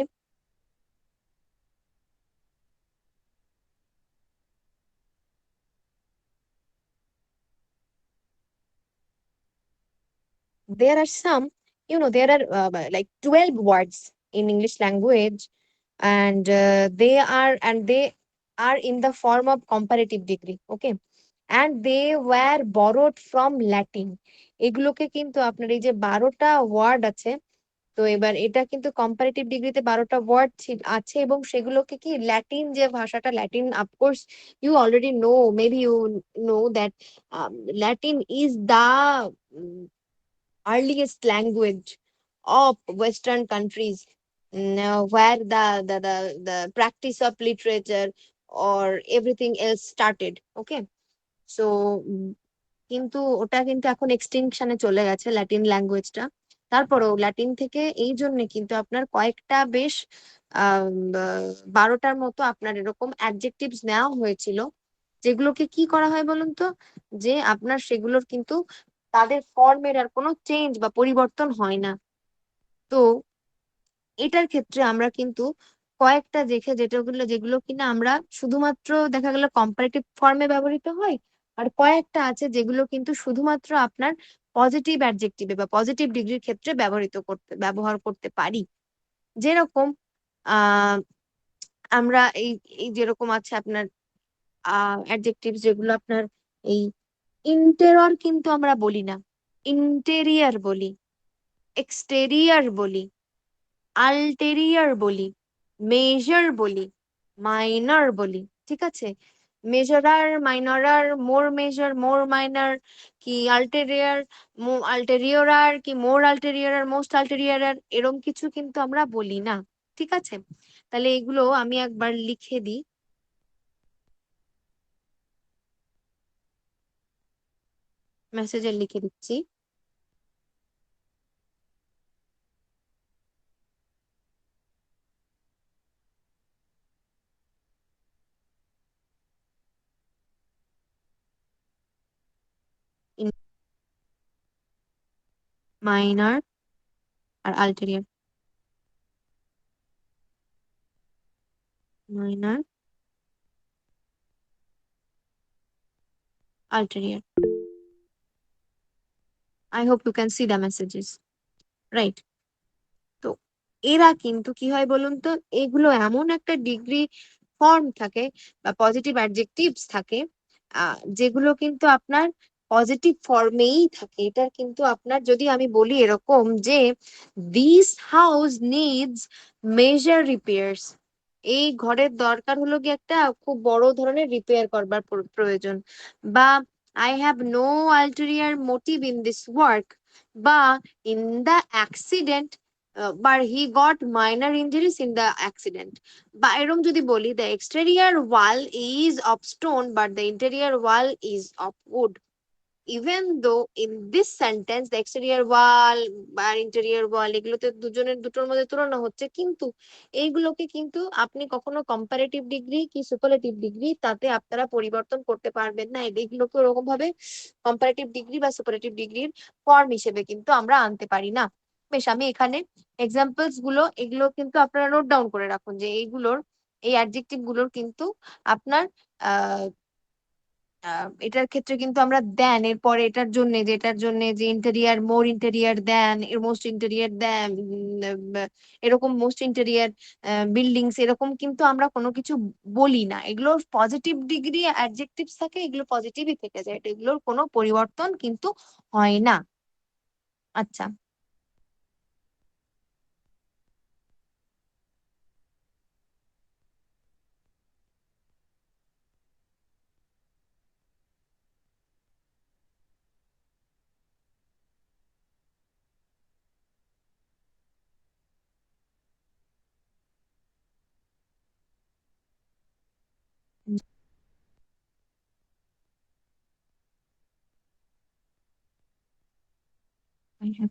there are some, there are like 12 words in English language, and they are in the form of comparative degree. Okay, and they were borrowed from Latin. এগুলোকে কিন্তু আপনার এই যে 12টা ওয়ার্ড আছে, তো এবার এটা কিন্তু কম্পারেটিভ ডিগ্রিতে 12টা ওয়ার্ড আছে, এবং সেগুলোকে কি ল্যাটিন যে ভাষাটা, Latin of course you already know, maybe you know that Latin is the earliest language of Western countries, where the practice of literature or everything else started. Okay, so কিন্তু ওটা কিন্তু এখন এক্সটিংশনে চলে গেছে ল্যাটিন ল্যাঙ্গুয়েজটা। তারপরেও ল্যাটিন থেকে এই জন্য কিন্তু আপনার কয়েকটা বেশ 12টার মতো আপনার এরকম অ্যাডজেক্টিভস নেওয়া হয়েছিল, যেগুলোকে কি করা হয় বলুন তো, যে আপনার সেগুলোর কিন্তু তাদের ফর্মের আর কোনো চেঞ্জ বা পরিবর্তন হয় না। তো এটার ক্ষেত্রে আমরা কিন্তু কয়েকটা দেখে যেটাগুলো যেগুলো কিনা আমরা শুধুমাত্র দেখা গেল কম্পারেটিভ ফর্মে ব্যবহৃত হয়, আর কয়েকটা আছে যেগুলো কিন্তু শুধুমাত্র আপনার পজিটিভ অ্যাডজেক্টিভে বা পজিটিভ ডিগ্রির ক্ষেত্রে ব্যবহার করতে পারি। যেরকম আহ আমরা এই এই যেরকম আছে আপনার অ্যাডজেক্টিভস যেগুলো আপনার এই ইন্টেরিয়র কিন্তু আমরা বলি না, ইন্টেরিয়র বলি, এক্সটেরিয়র বলি, আল্টেরিয়র বলি, মেজর বলি, মাইনর বলি। ঠিক আছে, মেজরার, মাইনরার, মোর মেজর, মোর মাইনর, কি আল্টেরিয়র, আল্টেরিয়রার, কি মোর আল্টেরিয়রার, মোস্ট আল্টেরিয়রার, এরম কিছু কিন্তু আমরা বলি না। ঠিক আছে, তাহলে এগুলো আমি একবার লিখে দিই, মেসেজে লিখে দিচ্ছি। মাইনর আর ulterior, minor, ulterior. I hope you can see the messages. Right. তো এরা কিন্তু কি হয় বলুন তো, এগুলো এমন একটা ডিগ্রি ফর্ম থাকে বা পজিটিভ অ্যাডজেক্টিভস থাকে, যেগুলো কিন্তু আপনার পজিটিভ ফর্মেই থাকে। এটার কিন্তু আপনার যদি আমি বলি এরকম যে this house needs major repairs, এই ঘরের দরকার হলো কি একটা খুব বড় ধরনের রিপেয়ার করবার প্রয়োজন, বা I have no ulterior motive in this work, বা in the accident but he got minor injuries in the accident, বা এরকম যদি বলি the exterior wall is of stone but the interior wall is of wood, even though in this sentence the exterior wall বা interior wall এগুলোতে দুটোর মধ্যে তুলনা হচ্ছে, কিন্তু এইগুলোকে কিন্তু আপনি কখনো কম্পারেটিভ ডিগ্রি কি সুপারলেটিভ ডিগ্রি তাতে আপনারা পরিবর্তন করতে পারবেন না। এগুলোকে ওরকম ভাবে কম্পারেটিভ ডিগ্রি বা সুপারলেটিভ ডিগ্রির ফর্ম হিসেবে কিন্তু আমরা আনতে পারি না। বেশ, আমি এখানে এক্সাম্পলস গুলো এগুলো কিন্তু আপনারা নোট ডাউন করে রাখুন, যে এইগুলোর এই অ্যাডজেক্টিভ গুলোর কিন্তু আপনার আহ এটার ক্ষেত্রে কিন্তু আমরা দেন, এরপরে এটার জন্য যে ইন্টেরিয়ার, মোর ইন্টেরিয়ার দেন, এর মোস্ট ইন্টেরিয়ার দেন, এরকম মোস্ট ইন্টেরিয়ার বিল্ডিংস, এরকম কিন্তু আমরা কোনো কিছু বলি না। এগুলো পজিটিভ ডিগ্রি অ্যাডজেক্টিভস থাকে, এগুলো পজিটিভই থেকে যায়, এগুলোর কোনো পরিবর্তন কিন্তু হয় না। আচ্ছা, I have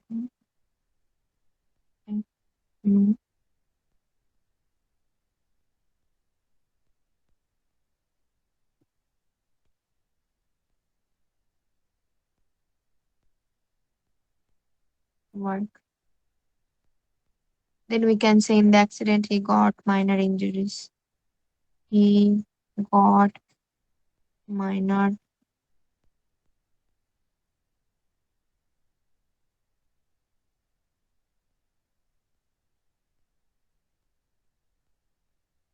no. Work. Then we can say in the accident he got minor injuries. He got minor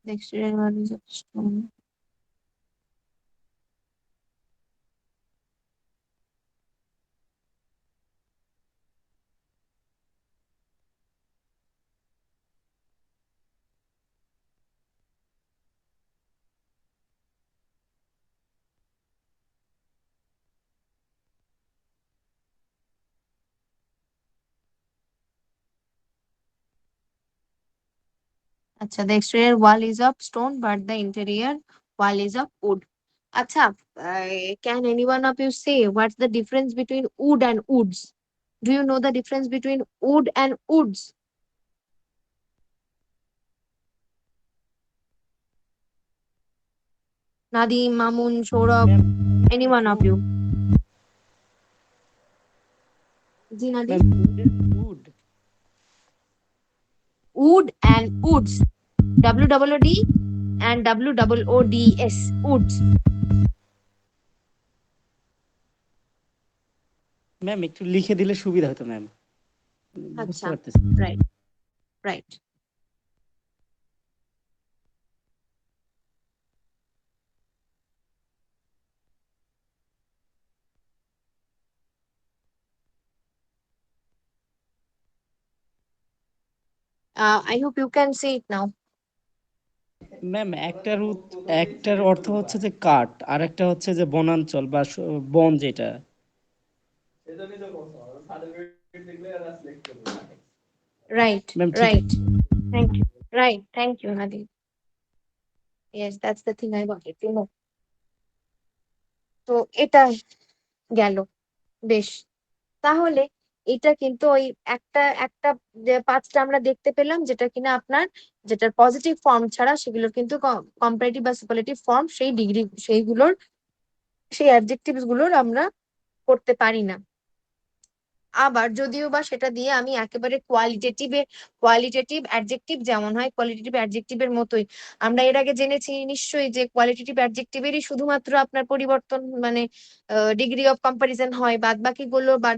the exterior wall is of stone. Acha, the exterior wall is of stone, but the interior wall is of wood. Acha, can any one of you say what's the difference between wood and woods? Do you know the difference between wood and woods? Nadim, Mamun, Saurabh, ma'am any one of you? Ji Nadim? Ma'am wood Wood and woods. WOOD and WOODS. Woods. Ma'am একটু লিখে দিলে সুবিধা হতো ম্যাম, বুঝতে Acha, পারতেছি। right, right. I hope you can see it now. Ma'am একটার অর্থ হচ্ছে যে কাঠ, আর একটা হচ্ছে যে বনাঞ্চল বা বন যেটা। Right, ম্যাম ঠিক। right. Thank you. Right, thank you, Nadim. Yes, that's the thing I wanted to know. তো এটা গেল, বেশ। তাহলে এটা কিন্তু ওই একটা একটা যে পাঁচটা আমরা দেখতে পেলাম, যেটা কিনা আপনার যেটার পজিটিভ ফর্ম ছাড়া সেগুলোর কিন্তু কম্পারেটিভ বা সুপারলেটিভ ফর্ম, সেই ডিগ্রি সেইগুলোর সেই অ্যাডজেক্টিভস গুলোর আমরা করতে পারি না। আবার যদিও বা সেটা দিয়ে আমি একেবারে কোয়ালিটেটিভ অ্যাডজেক্টিভ যেমন হয় কোয়ালিটেটিভ অ্যাডজেক্টিভের মতোই, আমরা এর আগে জেনেছি নিশ্চয়ই যে কোয়ালিটেটিভ অ্যাডজেক্টিভেরই শুধুমাত্র আপনার পরিবর্তন মানে ডিগ্রি অফ কম্পারিজন হয়, বাদ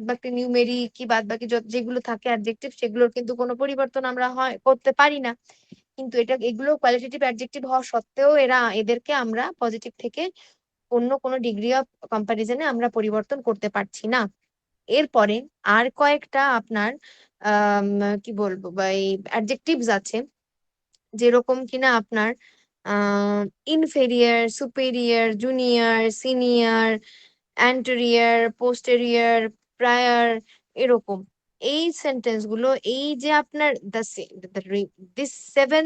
বাকি নিউমেরিক কি বাদ বাকি যেগুলো থাকে অ্যাডজেক্টিভ সেগুলোর কিন্তু কোনো পরিবর্তন আমরা হয় করতে পারি না। কিন্তু এগুলো কোয়ালিটেটিভ অ্যাডজেক্টিভ হওয়া সত্ত্বেও এদেরকে আমরা পজিটিভ থেকে অন্য কোনো ডিগ্রি অফ কম্পারিজনে আমরা পরিবর্তন করতে পারছি না। এরপরে আর কয়েকটা আপনার কি বলবো বা এই অ্যাডজেক্টিভস আছে, যেরকম কিনা আপনার inferior, superior, junior, senior, anterior, posterior, prior, এরকম। এই সেন্টেন্স গুলো, এই যে আপনার this seven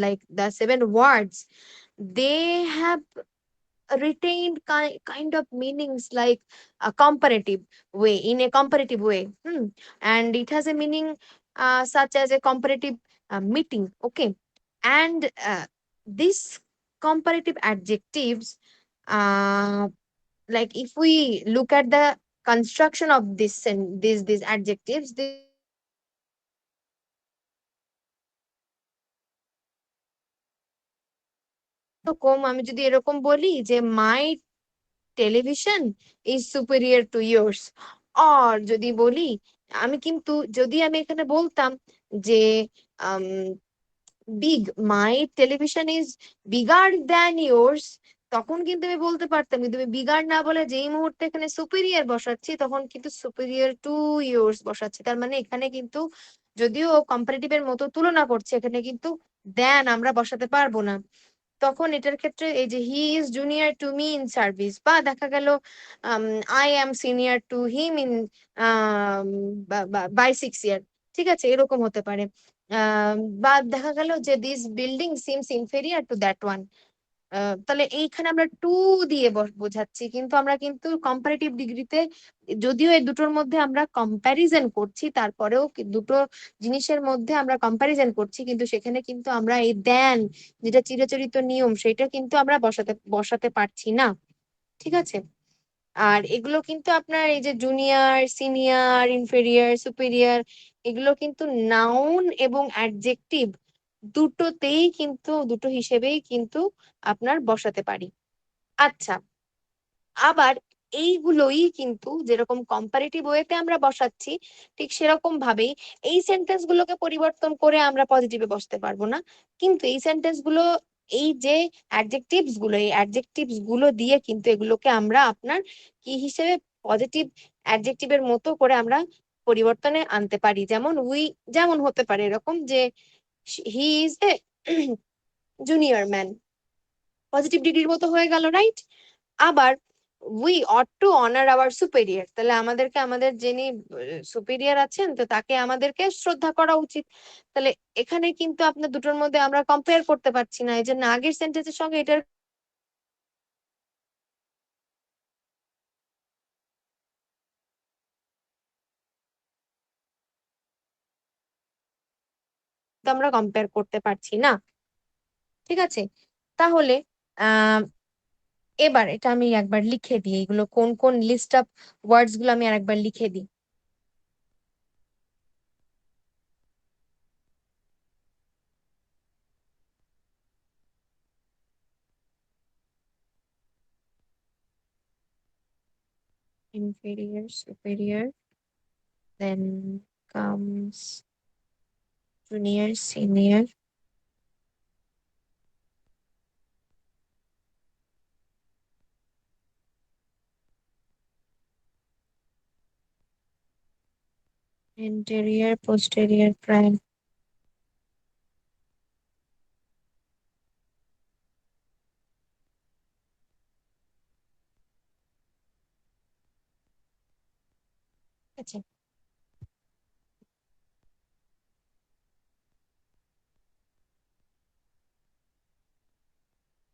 like the seven words, they have retained kind of meanings like a comparative way, in a comparative way. And it has a meaning such as a comparative meeting. Okay. And these comparative adjectives, like if we look at the construction of these adjectives, এরকম আমি যদি এরকম বলি যে my television is superior to yours, আর যদি বলি আমি কিন্তু যদি আমি এখানে বলতাম যে big my television is bigger than yours, তখন কিন্তু আমি বলতে পারতাম। কিন্তু আমি বিগার না বলে যেই মুহূর্তে এখানে সুপেরিয়র বসাচ্ছি তখন কিন্তু সুপেরিয়র টু ইয়ার্স বসাচ্ছি। তার মানে এখানে কিন্তু যদিও কম্পারেটিভ এর মতো তুলনা করছে, এখানে কিন্তু দেন আমরা বসাতে পারবো না। তখন এটার ক্ষেত্রে এই যে he is junior to me in service, বা দেখা গেল I am senior to him in by 6 year, ঠিক আছে, এরকম হতে পারে। বা দেখা গেল যে this building seems inferior to that one, তাহলে এইখানে আমরা টু দিয়ে বোঝাচ্ছি, কিন্তু আমরা কিন্তু কম্পারেটিভ ডিগ্রিতে যদিও এই দুটোর মধ্যে আমরা কম্প্যারিজন করছি, তারপরেও দুটো জিনিসের মধ্যে আমরা কম্প্যারিজন করছি, কিন্তু সেখানে কিন্তু আমরা এই দেন, যেটা চিরাচরিত নিয়ম, সেটা কিন্তু আমরা বসাতে বসাতে পারছি না। ঠিক আছে। আর এগুলো কিন্তু আপনার এই যে জুনিয়র, সিনিয়র, ইনফেরিয়র, সুপিরিয়র, এগুলো কিন্তু নাউন এবং অ্যাডজেক্টিভ দুটোতেই কিন্তু, দুটো হিসেবেই কিন্তু আপনার বসাতে পারি। আচ্ছা, আবার এইগুলোই কিন্তু যেরকম কম্পারেটিভ ওয়েতে আমরা বসাচ্ছি, ঠিক সেরকম ভাবেই এই সেন্টেন্স গুলোকে পরিবর্তন করে আমরা পজিটিভে বসতে পারবো না, কিন্তু এই সেন্টেন্স গুলো, এই যে অ্যাডজেক্টিভস গুলো, এই অ্যাডজেক্টিভস গুলো দিয়ে কিন্তু এগুলোকে আমরা আপনার কি হিসেবে পজিটিভ অ্যাডজেক্টিভের মতো করে আমরা পরিবর্তনে আনতে পারি। যেমন উই, যেমন হতে পারে এরকম যে he is a junior man, positive ডিগ্রির মতো হয়ে গেল, রাইট? আবার we ought to honour our superior, তাহলে আমাদেরকে আমাদের যিনি সুপেরিয়র আছেন, তো তাকে আমাদেরকে শ্রদ্ধা করা উচিত। তাহলে এখানে কিন্তু আপনার দুটোর মধ্যে আমরা কম্পেয়ার করতে পারছি না, এই জন্য আগের সেন্টেন্সের সঙ্গে এটার তো আমরা কম্পেয়ার করতে পারছি না। ঠিক আছে। তাহলে আহ এবার এটা আমি একবার লিখে দিই, এগুলো কোন কোন লিস্ট অফ ওয়ার্ডস গুলো আমি আরেকবার লিখে দিই। Inferior, superior, then comes junior, senior, anterior, posterior, prior। আচ্ছা,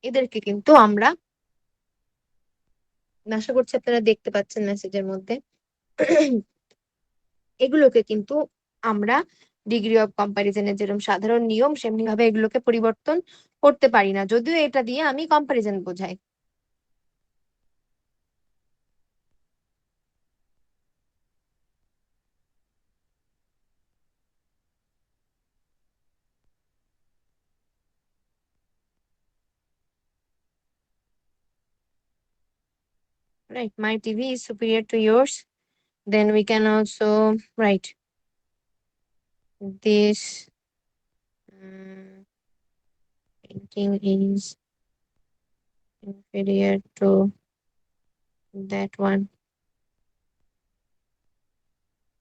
এদেরকে কিন্তু আমরা, আশা করছি আপনারা দেখতে পাচ্ছেন মেসেজের মধ্যে, এগুলোকে কিন্তু আমরা ডিগ্রি অফ কম্পারিজনের যেরকম সাধারণ নিয়ম, সেমনি ভাবে এগুলোকে পরিবর্তন করতে পারি না, যদিও এটা দিয়ে আমি কম্পারিজন বোঝাই। Right, my TV is superior to yours. Then we can also write this painting is inferior to that one।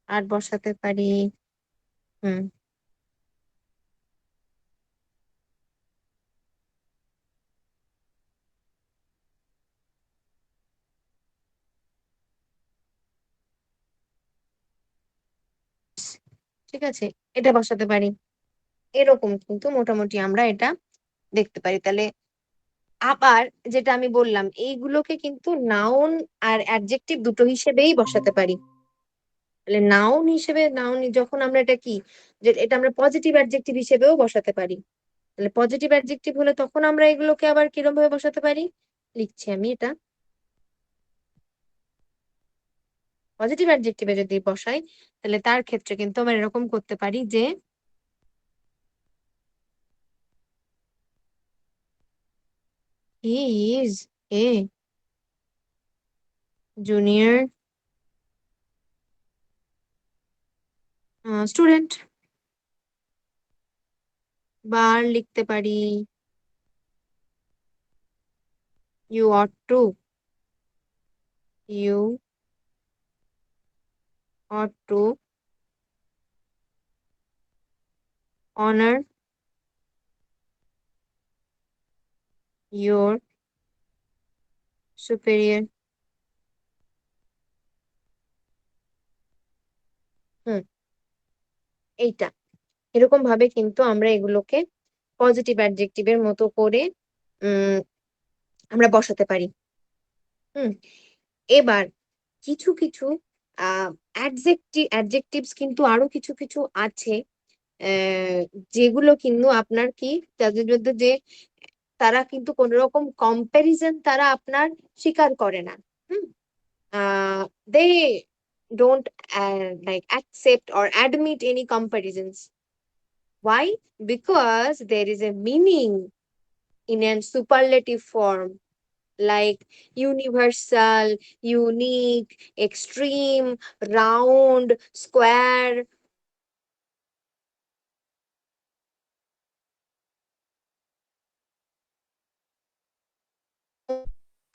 আর বসাতে পারি, হুম, ঠিক আছে, এটা বসাতে পারি। এরকম কিন্তু মোটামুটি আমরা এটা দেখতে পারি। তাহলে আবার যেটা আমি বললাম, এইগুলোকে কিন্তু নাউন আর অ্যাডজেক্টিভ দুটো হিসেবেই বসাতে পারি। তাহলে নাউন হিসেবে, নাউন যখন আমরা এটা কি, যে এটা আমরা পজিটিভ অ্যাডজেক্টিভ হিসেবেও বসাতে পারি। তাহলে পজিটিভ অ্যাডজেক্টিভ হলে তখন আমরা এগুলোকে আবার কিরকম ভাবে বসাতে পারি, লিখছি আমি এটা। পজিটিভ অ্যাডজেক্টিভে যদি বসাই, তাহলে তার ক্ষেত্রে কিন্তু আমরা এরকম করতে পারি যে he is a junior student. বা আর লিখতে পারি you you ought to honor your superior। হুম, এইটা এরকম ভাবে কিন্তু আমরা এগুলোকে পজিটিভ অ্যাডজেক্টিভের মতো করে আমরা বসাতে পারি। এবার কিছু কিছু অ্যাডজেক্টিভস কিন্তু আরো কিছু কিছু আছে, যেগুলো কিন্তু আপনার কি, তাদের মধ্যে যে তারা কিন্তু কোন রকম কম্প্যারিজন তারা আপনার স্বীকার করে না। Hmm they don't like accept or admit any comparisons. Why? Because there is a meaning in a superlative form, like universal, unique, extreme, round, square.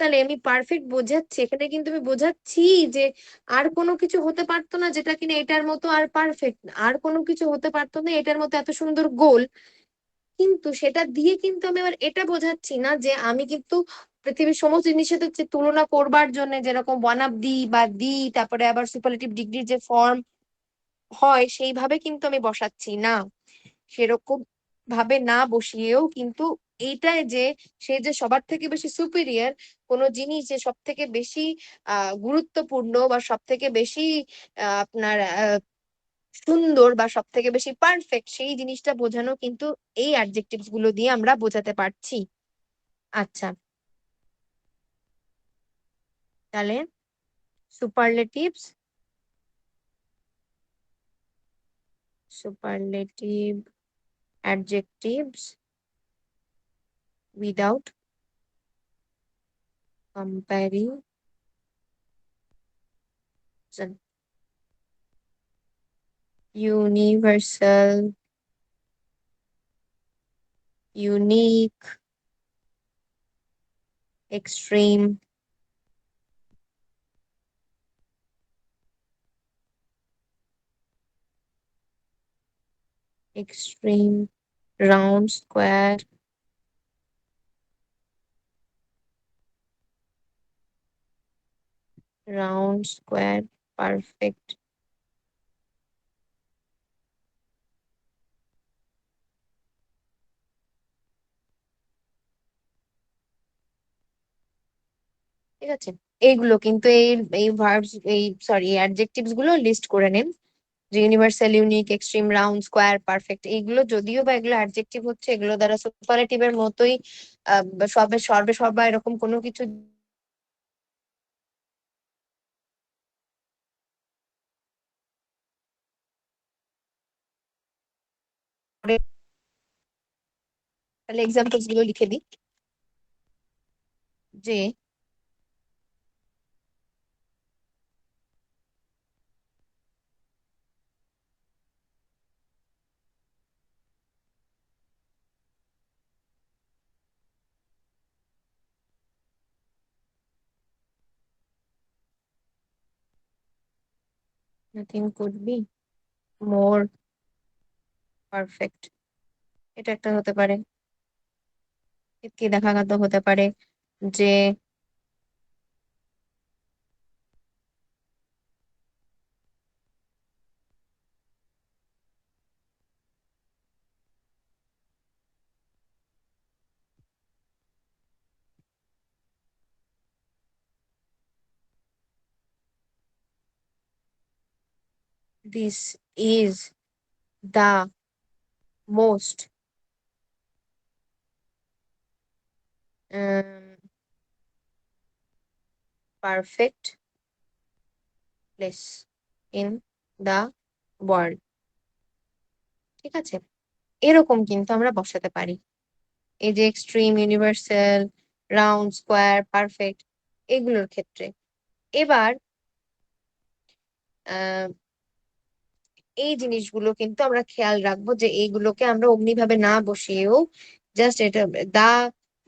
তাহলে আমি পারফেক্ট বোঝাচ্ছি, এখানে কিন্তু আমি বোঝাচ্ছি যে আর কোনো কিছু হতে পারতো না যেটা কিনা এটার মতো আর পারফেক্ট, আর কোনো কিছু হতে পারতো না এটার মতো এত সুন্দর গোল। কিন্তু সেটা দিয়ে কিন্তু আমি আবার এটা বোঝাচ্ছি না যে আমি কিন্তু পৃথিবীর সমস্ত জিনিসের সাথে যে তুলনা করবার জন্য যেরকম ওয়ান অফ দি বা দি, তারপরে আবার সুপারলেটিভ ডিগ্রির যে ফর্ম হয় সেইভাবে কিন্তু আমি বসাচ্ছি না। সেরকম ভাবে না বসিয়েও কিন্তু এইটাই যে সে যে সবার থেকে বেশি সুপিরিয়র, কোনো জিনিস যে সব থেকে বেশি গুরুত্বপূর্ণ বা সব থেকে বেশি আপনার সুন্দর বা সব থেকে বেশি পারফেক্ট, সেই জিনিসটা বোঝানো কিন্তু এই অ্যাডজেক্টিভস গুলো দিয়ে আমরা বোঝাতে পারছি। আচ্ছা, তাহলে সুপারলেটিভস, superlative adjectives without comparison, universal, unique, extreme, extreme, round, square, round, square, perfect. ঠিক আছে, এইগুলো কিন্তু এই এই ভার্বস, এই সরি অ্যাডজেক্টিভস গুলো লিস্ট করে নিন, যে universal, unique, extreme, round, square, perfect, এইগুলো যদিও বা এগুলো অ্যাডজেক্টিভ হচ্ছে, এগুলো দ্বারা সুপারলেটিভের মতোই সবে সর্বে সর্বা এরকম কোনো কিছু করে। তাহলে এক্সাম্পলস গুলো লিখে দিই, যে nothing could be more perfect, এটা একটা হতে পারে। কি দেখাগত হতে পারে যে this is the most perfect place in the world। ঠিক আছে, এরকম কিন্তু আমরা বসাতে পারি, এই যে extreme, universal, round, square, perfect, এগুলোর ক্ষেত্রে। এবার আহ এই জিনিসগুলো কিন্তু আমরা খেয়াল রাখবো যে এইগুলোকে আমরা অমনি ভাবে না বসিয়েও জাস্ট এটা দা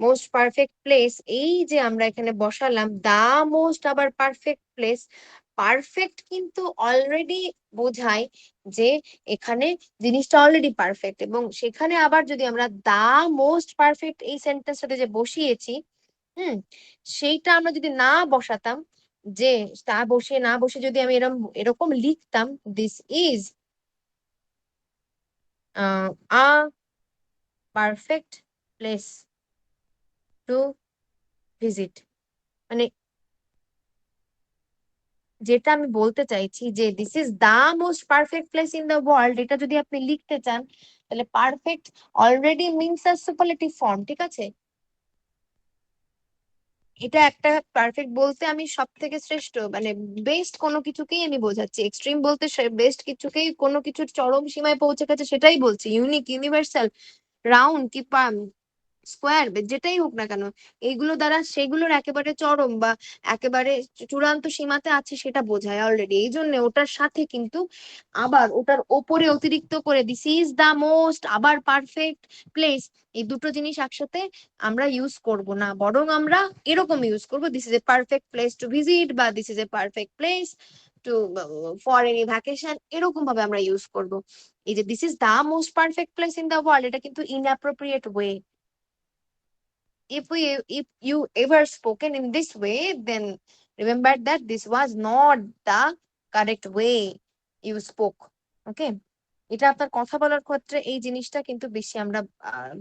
মোস্ট পারফেক্ট প্লেস, এই যে আমরা এখানে বসালাম দা মোস্ট, আবার পারফেক্ট প্লেস, পারফেক্ট কিন্তু অলরেডি বোঝায় যে এখানে জিনিসটা অলরেডি পারফেক্ট, এবং সেখানে আবার যদি আমরা দা মোস্ট পারফেক্ট এই সেন্টেন্সটাতে যে বসিয়েছি, হুম সেইটা আমরা যদি না বসাতাম, যে তা বসিয়ে না বসে যদি আমি এরকম এরকম লিখতাম, this is a perfect place to visit, মানে যেটা আমি বলতে চাইছি যে this is the most perfect place in the world, এটা যদি আপনি লিখতে চান তাহলে perfect already means a superlative form, ঠিক আছে? এটা একটা পারফেক্ট বলতে আমি সব থেকে শ্রেষ্ঠ মানে বেস্ট কোনো কিছুকেই আমি বোঝাচ্ছি, এক্সট্রিম বলতে বেস্ট কিছুকেই, কোনো কিছুর চরম সীমায় পৌঁছে গেছে সেটাই বলছি, ইউনিক, ইউনিভার্সাল, রাউন্ড কি স্কোয়ার, যেটাই হোক না কেন, এইগুলো দ্বারা সেগুলোর একেবারে চরম বা একেবারে চূড়ান্ত সীমাতে আছে সেটা বোঝায় অলরেডি। এই জন্য ওটার সাথে কিন্তু আবার ওটার ওপরে অতিরিক্ত করে দিস ইজ দা মোস্ট আবার পারফেক্ট প্লেস, এই দুটো জিনিস একসাথে আমরা ইউজ করব না, বরং আমরা এরকম ইউজ করব, this is a perfect place to visit বা this is a perfect place to for any vacation, এরকম ভাবে আমরা ইউজ করব। এই যে this is the most perfect place in the world, এটা কিন্তু inappropriate way. If you ever spoken in this way, then remember that this was not the correct way you spoke. Okay, এটা আপনার কথা বলার ক্ষেত্রে এই জিনিসটা কিন্তু বেশি আমরা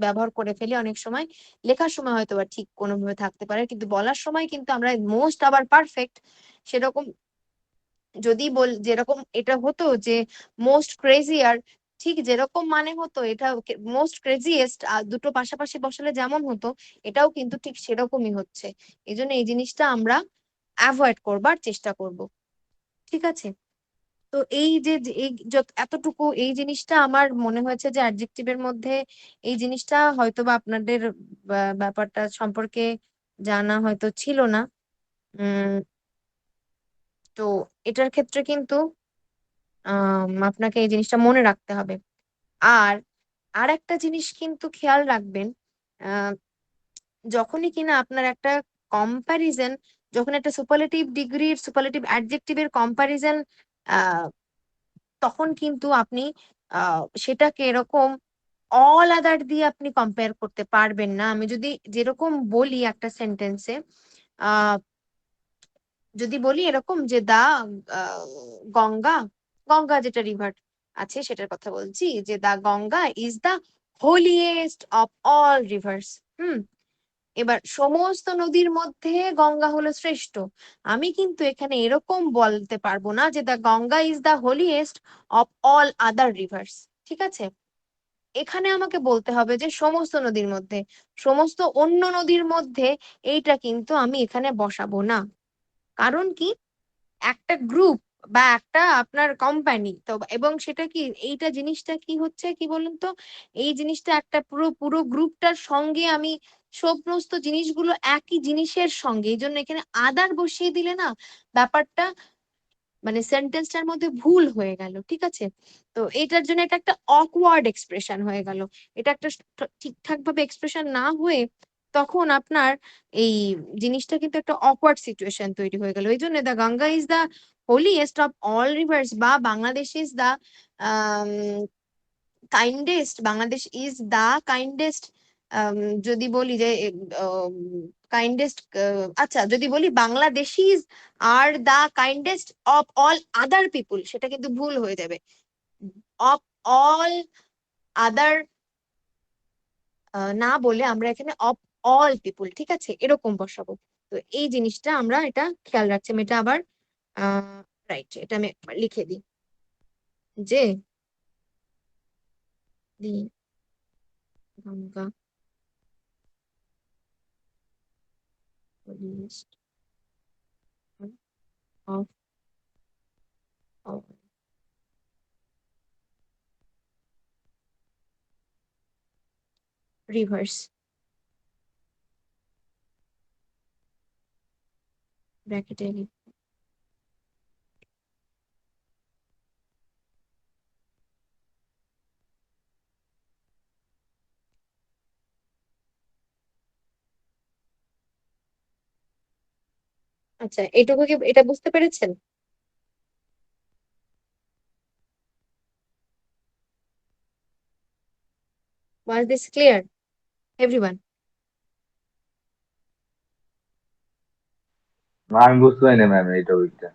ব্যবহার করে ফেলি অনেক সময়। লেখার সময় হয়তো বা ঠিক কোনোভাবে থাকতে পারে, কিন্তু বলার সময় কিন্তু আমরা মোস্ট আবার পারফেক্ট সেরকম যদি যেরকম এটা হতো যে মোস্ট ক্রেজিয়ার, ঠিক যেরকম মানে হতো এটা মোস্ট ক্রেজিয়েস্ট, দুটো পাশাপাশি বসালে যেমন হতো এটাও কিন্তু ঠিক সেরকমই হচ্ছে। এই জন্য এই জিনিসটা আমরা অ্যাভয়েড করবার চেষ্টা করব, ঠিক আছে? তো এই যে এই এতটুকু এই জিনিসটা আমার মনে হয়েছে যে অ্যাডজেক্টিভের মধ্যে এই জিনিসটা হয়তো বা আপনাদের ব্যাপারটা সম্পর্কে জানা হয়তো ছিল না। তো এটার ক্ষেত্রে কিন্তু আপনাকে এই জিনিসটা মনে রাখতে হবে। আর আর একটা জিনিস কিন্তু খেয়াল রাখবেন, আহ যখনই কিনা আপনার একটা কম্প্যারিজন, যখন একটা সুপারলেটিভ ডিগ্রির সুপারলেটিভ অ্যাডজেক্টিভের কম্প্যারিজন, তখন কিন্তু আপনি সেটাকে এরকম অল আদার দিয়ে আপনি কম্পেয়ার করতে পারবেন না। আমি যদি যেরকম বলি একটা সেন্টেন্সে, আহ যদি বলি এরকম যে গঙ্গা, গঙ্গা যেটা রিভার আছে সেটার কথা বলছি, যে the Ganga is the holiest of all rivers. Hmm, এবার সমস্ত নদীর মধ্যে গঙ্গা হলো শ্রেষ্ঠ, আমি কিন্তু এখানে এরকম বলতে পারবো না যে the Ganga is the holiest of all other rivers, ঠিক আছে? এখানে আমাকে বলতে হবে যে সমস্ত নদীর মধ্যে, সমস্ত অন্য নদীর মধ্যে, এইটা কিন্তু আমি এখানে বসাবো না। কারণ কি, একটা গ্রুপ বা একটা আপনার কোম্পানি তো, এবং সেটা কি এইটা জিনিসটা কি হচ্ছে কি বলুন তো, এই জিনিসটা একটা পুরো পুরো গ্রুপটার সঙ্গে আমি সমস্ত জিনিসগুলো একই জিনিসের সঙ্গে, এই জন্য এখানে আদার বসিয়ে দিলে না ব্যাপারটা মানে সেন্টেন্সটার মধ্যে ভুল হয়ে গেল, ঠিক আছে? তো এটার জন্য এটা একটা অকওয়ার্ড এক্সপ্রেশন হয়ে গেল, এটা একটা ঠিকঠাক ভাবে এক্সপ্রেশন না হয়ে তখন আপনার এই জিনিসটা কিন্তু একটা অকওয়ার্ড সিচুয়েশন তৈরি হয়ে গেল। এই জন্য the Ganga is the holiest of all rivers বা Bangladesh is the kindest, Bangladesh is the kindest, যদি বলি যে কাইন্ডেস্ট, আচ্ছা যদি বলি বাংলাদেশিজ আর দা কাইন্ডেস্ট অফ অল আদার পিপুল, সেটা কিন্তু ভুল হয়ে যাবে। অফ অল আদার না বলে আমরা এখানে অফ অল পিপুল, ঠিক আছে, এরকম বসাবো। তো এই জিনিসটা আমরা এটা খেয়াল রাখছি। আমি এটা আবার রাইট, এটা আমি লিখে দিই যে দি গঙ্গা অফ অল রিভার্স ব্র্যাকেটে। আচ্ছা, এইটুকু কি এটা বুঝতে পেরেছেন? Was this clear, everyone? না, আমি বুঝতে পারি না ম্যাম এই টপিকটা।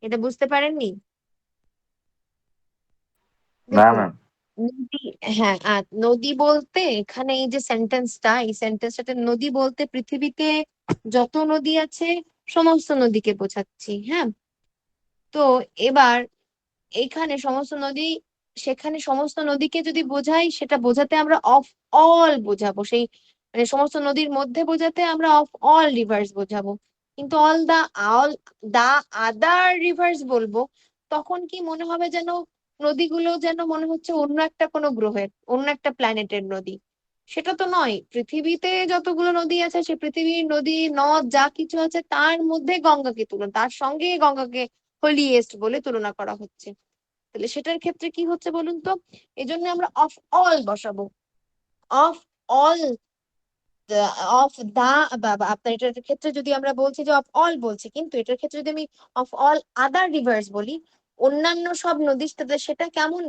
এটা বুঝতে পারেননি? না দেখুন, ম্যাম। নদী, হ্যাঁ, নদী বলতে এখানে এই যে সেন্টেন্সটা, এই সেন্টেন্সটাতে নদী বলতে পৃথিবীতে যত নদী আছে সমস্ত নদীকে বোঝাচ্ছি। হ্যাঁ, তো এবার এইখানে সমস্ত নদী, সেখানে সমস্ত নদীকে যদি বোঝাই, সেটা বোঝাতে আমরা অফ অল বোঝাবো, সেই মানে সমস্ত নদীর মধ্যে বোঝাতে আমরা অফ অল রিভার্স বোঝাবো। কিন্তু অল দা আদার রিভার্স বলবো, তখন কি মনে হবে যেন নদীগুলো যেন মনে হচ্ছে অন্য একটা কোনো গ্রহের, অন্য একটা প্ল্যানেটের নদী। সেটা তো নয়, পৃথিবীতে যতগুলো নদী আছে, সে পৃথিবীর নদী নদ যা কিছু আছে তার মধ্যে গঙ্গাকে তুলনা, তার সঙ্গে গঙ্গাকে হোলিয়েস্ট বলে তুলনা করা হচ্ছে। তাহলে সেটার ক্ষেত্রে কি হচ্ছে বলুন তো, এই জন্য আমরা অফ অল বসাবো। অফ অল, অফ দা, আপনার এটার ক্ষেত্রে যদি আমরা বলছি যে অফ অল বলছি, কিন্তু এটার ক্ষেত্রে যদি আমি অফ অল আদার রিভার্স বলি, অন্যান্য সব নদীর সাথে, সেটা কেমন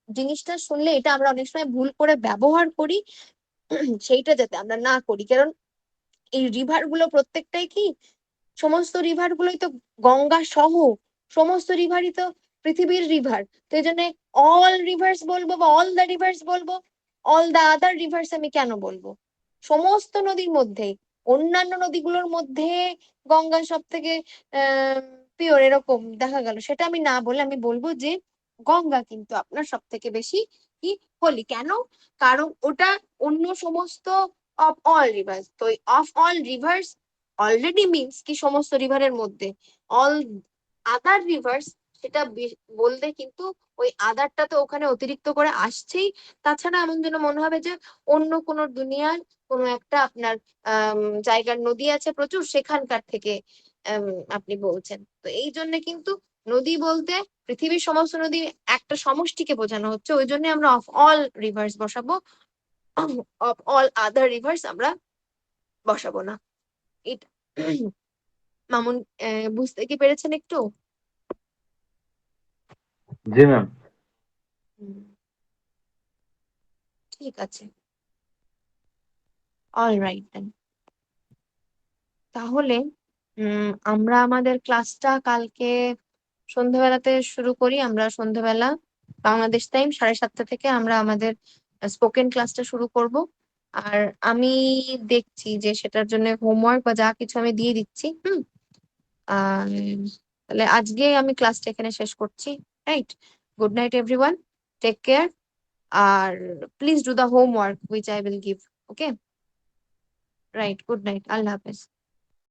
জিনিসটা শুনলে এটা আমরা অনেক সময় ভুল করে ব্যবহার করি। সেইটা যাতে আমরা না করি, কারণ এই রিভার গুলো প্রত্যেকটাই কি, সমস্ত রিভার গুলোই তো গঙ্গা সহ সমস্ত রিভারই তো পৃথিবীর রিভার। তো এই জন্য অল রিভার্স বলবো বা অল দা রিভার্স বলবো, অল দা আদার রিভার্স আমি কেন বলবো? সমস্ত নদীর মধ্যে, অন্যান্য নদীগুলোর মধ্যে গঙ্গা সব থেকে পিওর এরকম দেখা গেল, সেটা আমি না বলে আমি বলবো যে গঙ্গা কিন্তু আপনার সব থেকে বেশি কি হোলি। কেন? কারণ ওটা অন্য সমস্ত অফ অল রিভার্স, তো of all rivers already means কি সমস্ত রিভারের মধ্যে, অল আদার রিভার্স সেটা বলতে কিন্তু ওই আদারটা তো ওখানে অতিরিক্ত করে আসছেই। তাছাড়া এমন যেন মনে হবে যে অন্য কোনো দুনিয়ার কোনো একটা আপনার জায়গার নদী আছে প্রচুর, সেখানকার থেকে আম, আপনি বলছেন। তো এই জন্য কিন্তু নদী বলতে পৃথিবীর সমস্ত নদী একটা সমষ্টিকে বোঝানো হচ্ছে, ওই জন্য আমরা অফ অল রিভার্স বসাবো, অফ অল আদার রিভার্স আমরা বসাবো না। এটা মামুন, বুঝতে কি পেরেছেন একটু? জি ম্যাম। হুম, ঠিক আছে, অল রাইট দেন। তাহলে আমরা আমাদের ক্লাসটা কালকে সন্ধ্যাবেলাতে শুরু করি। আমরা সন্ধ্যাবেলা বাংলাদেশ টাইম 7:30 থেকে আমরা আমাদের স্পোকেন ক্লাসটা শুরু করব। আর আমি দেখছি যে সেটার জন্য হোমওয়ার্ক বা যা কিছু আমি দিয়ে দিচ্ছি। আহ তাহলে আজকে আমি ক্লাসটা এখানে শেষ করছি। Right, good night everyone, take care, আর please do the homework which I will give. Okay, right, good night, আল্লাহ হাফেজ।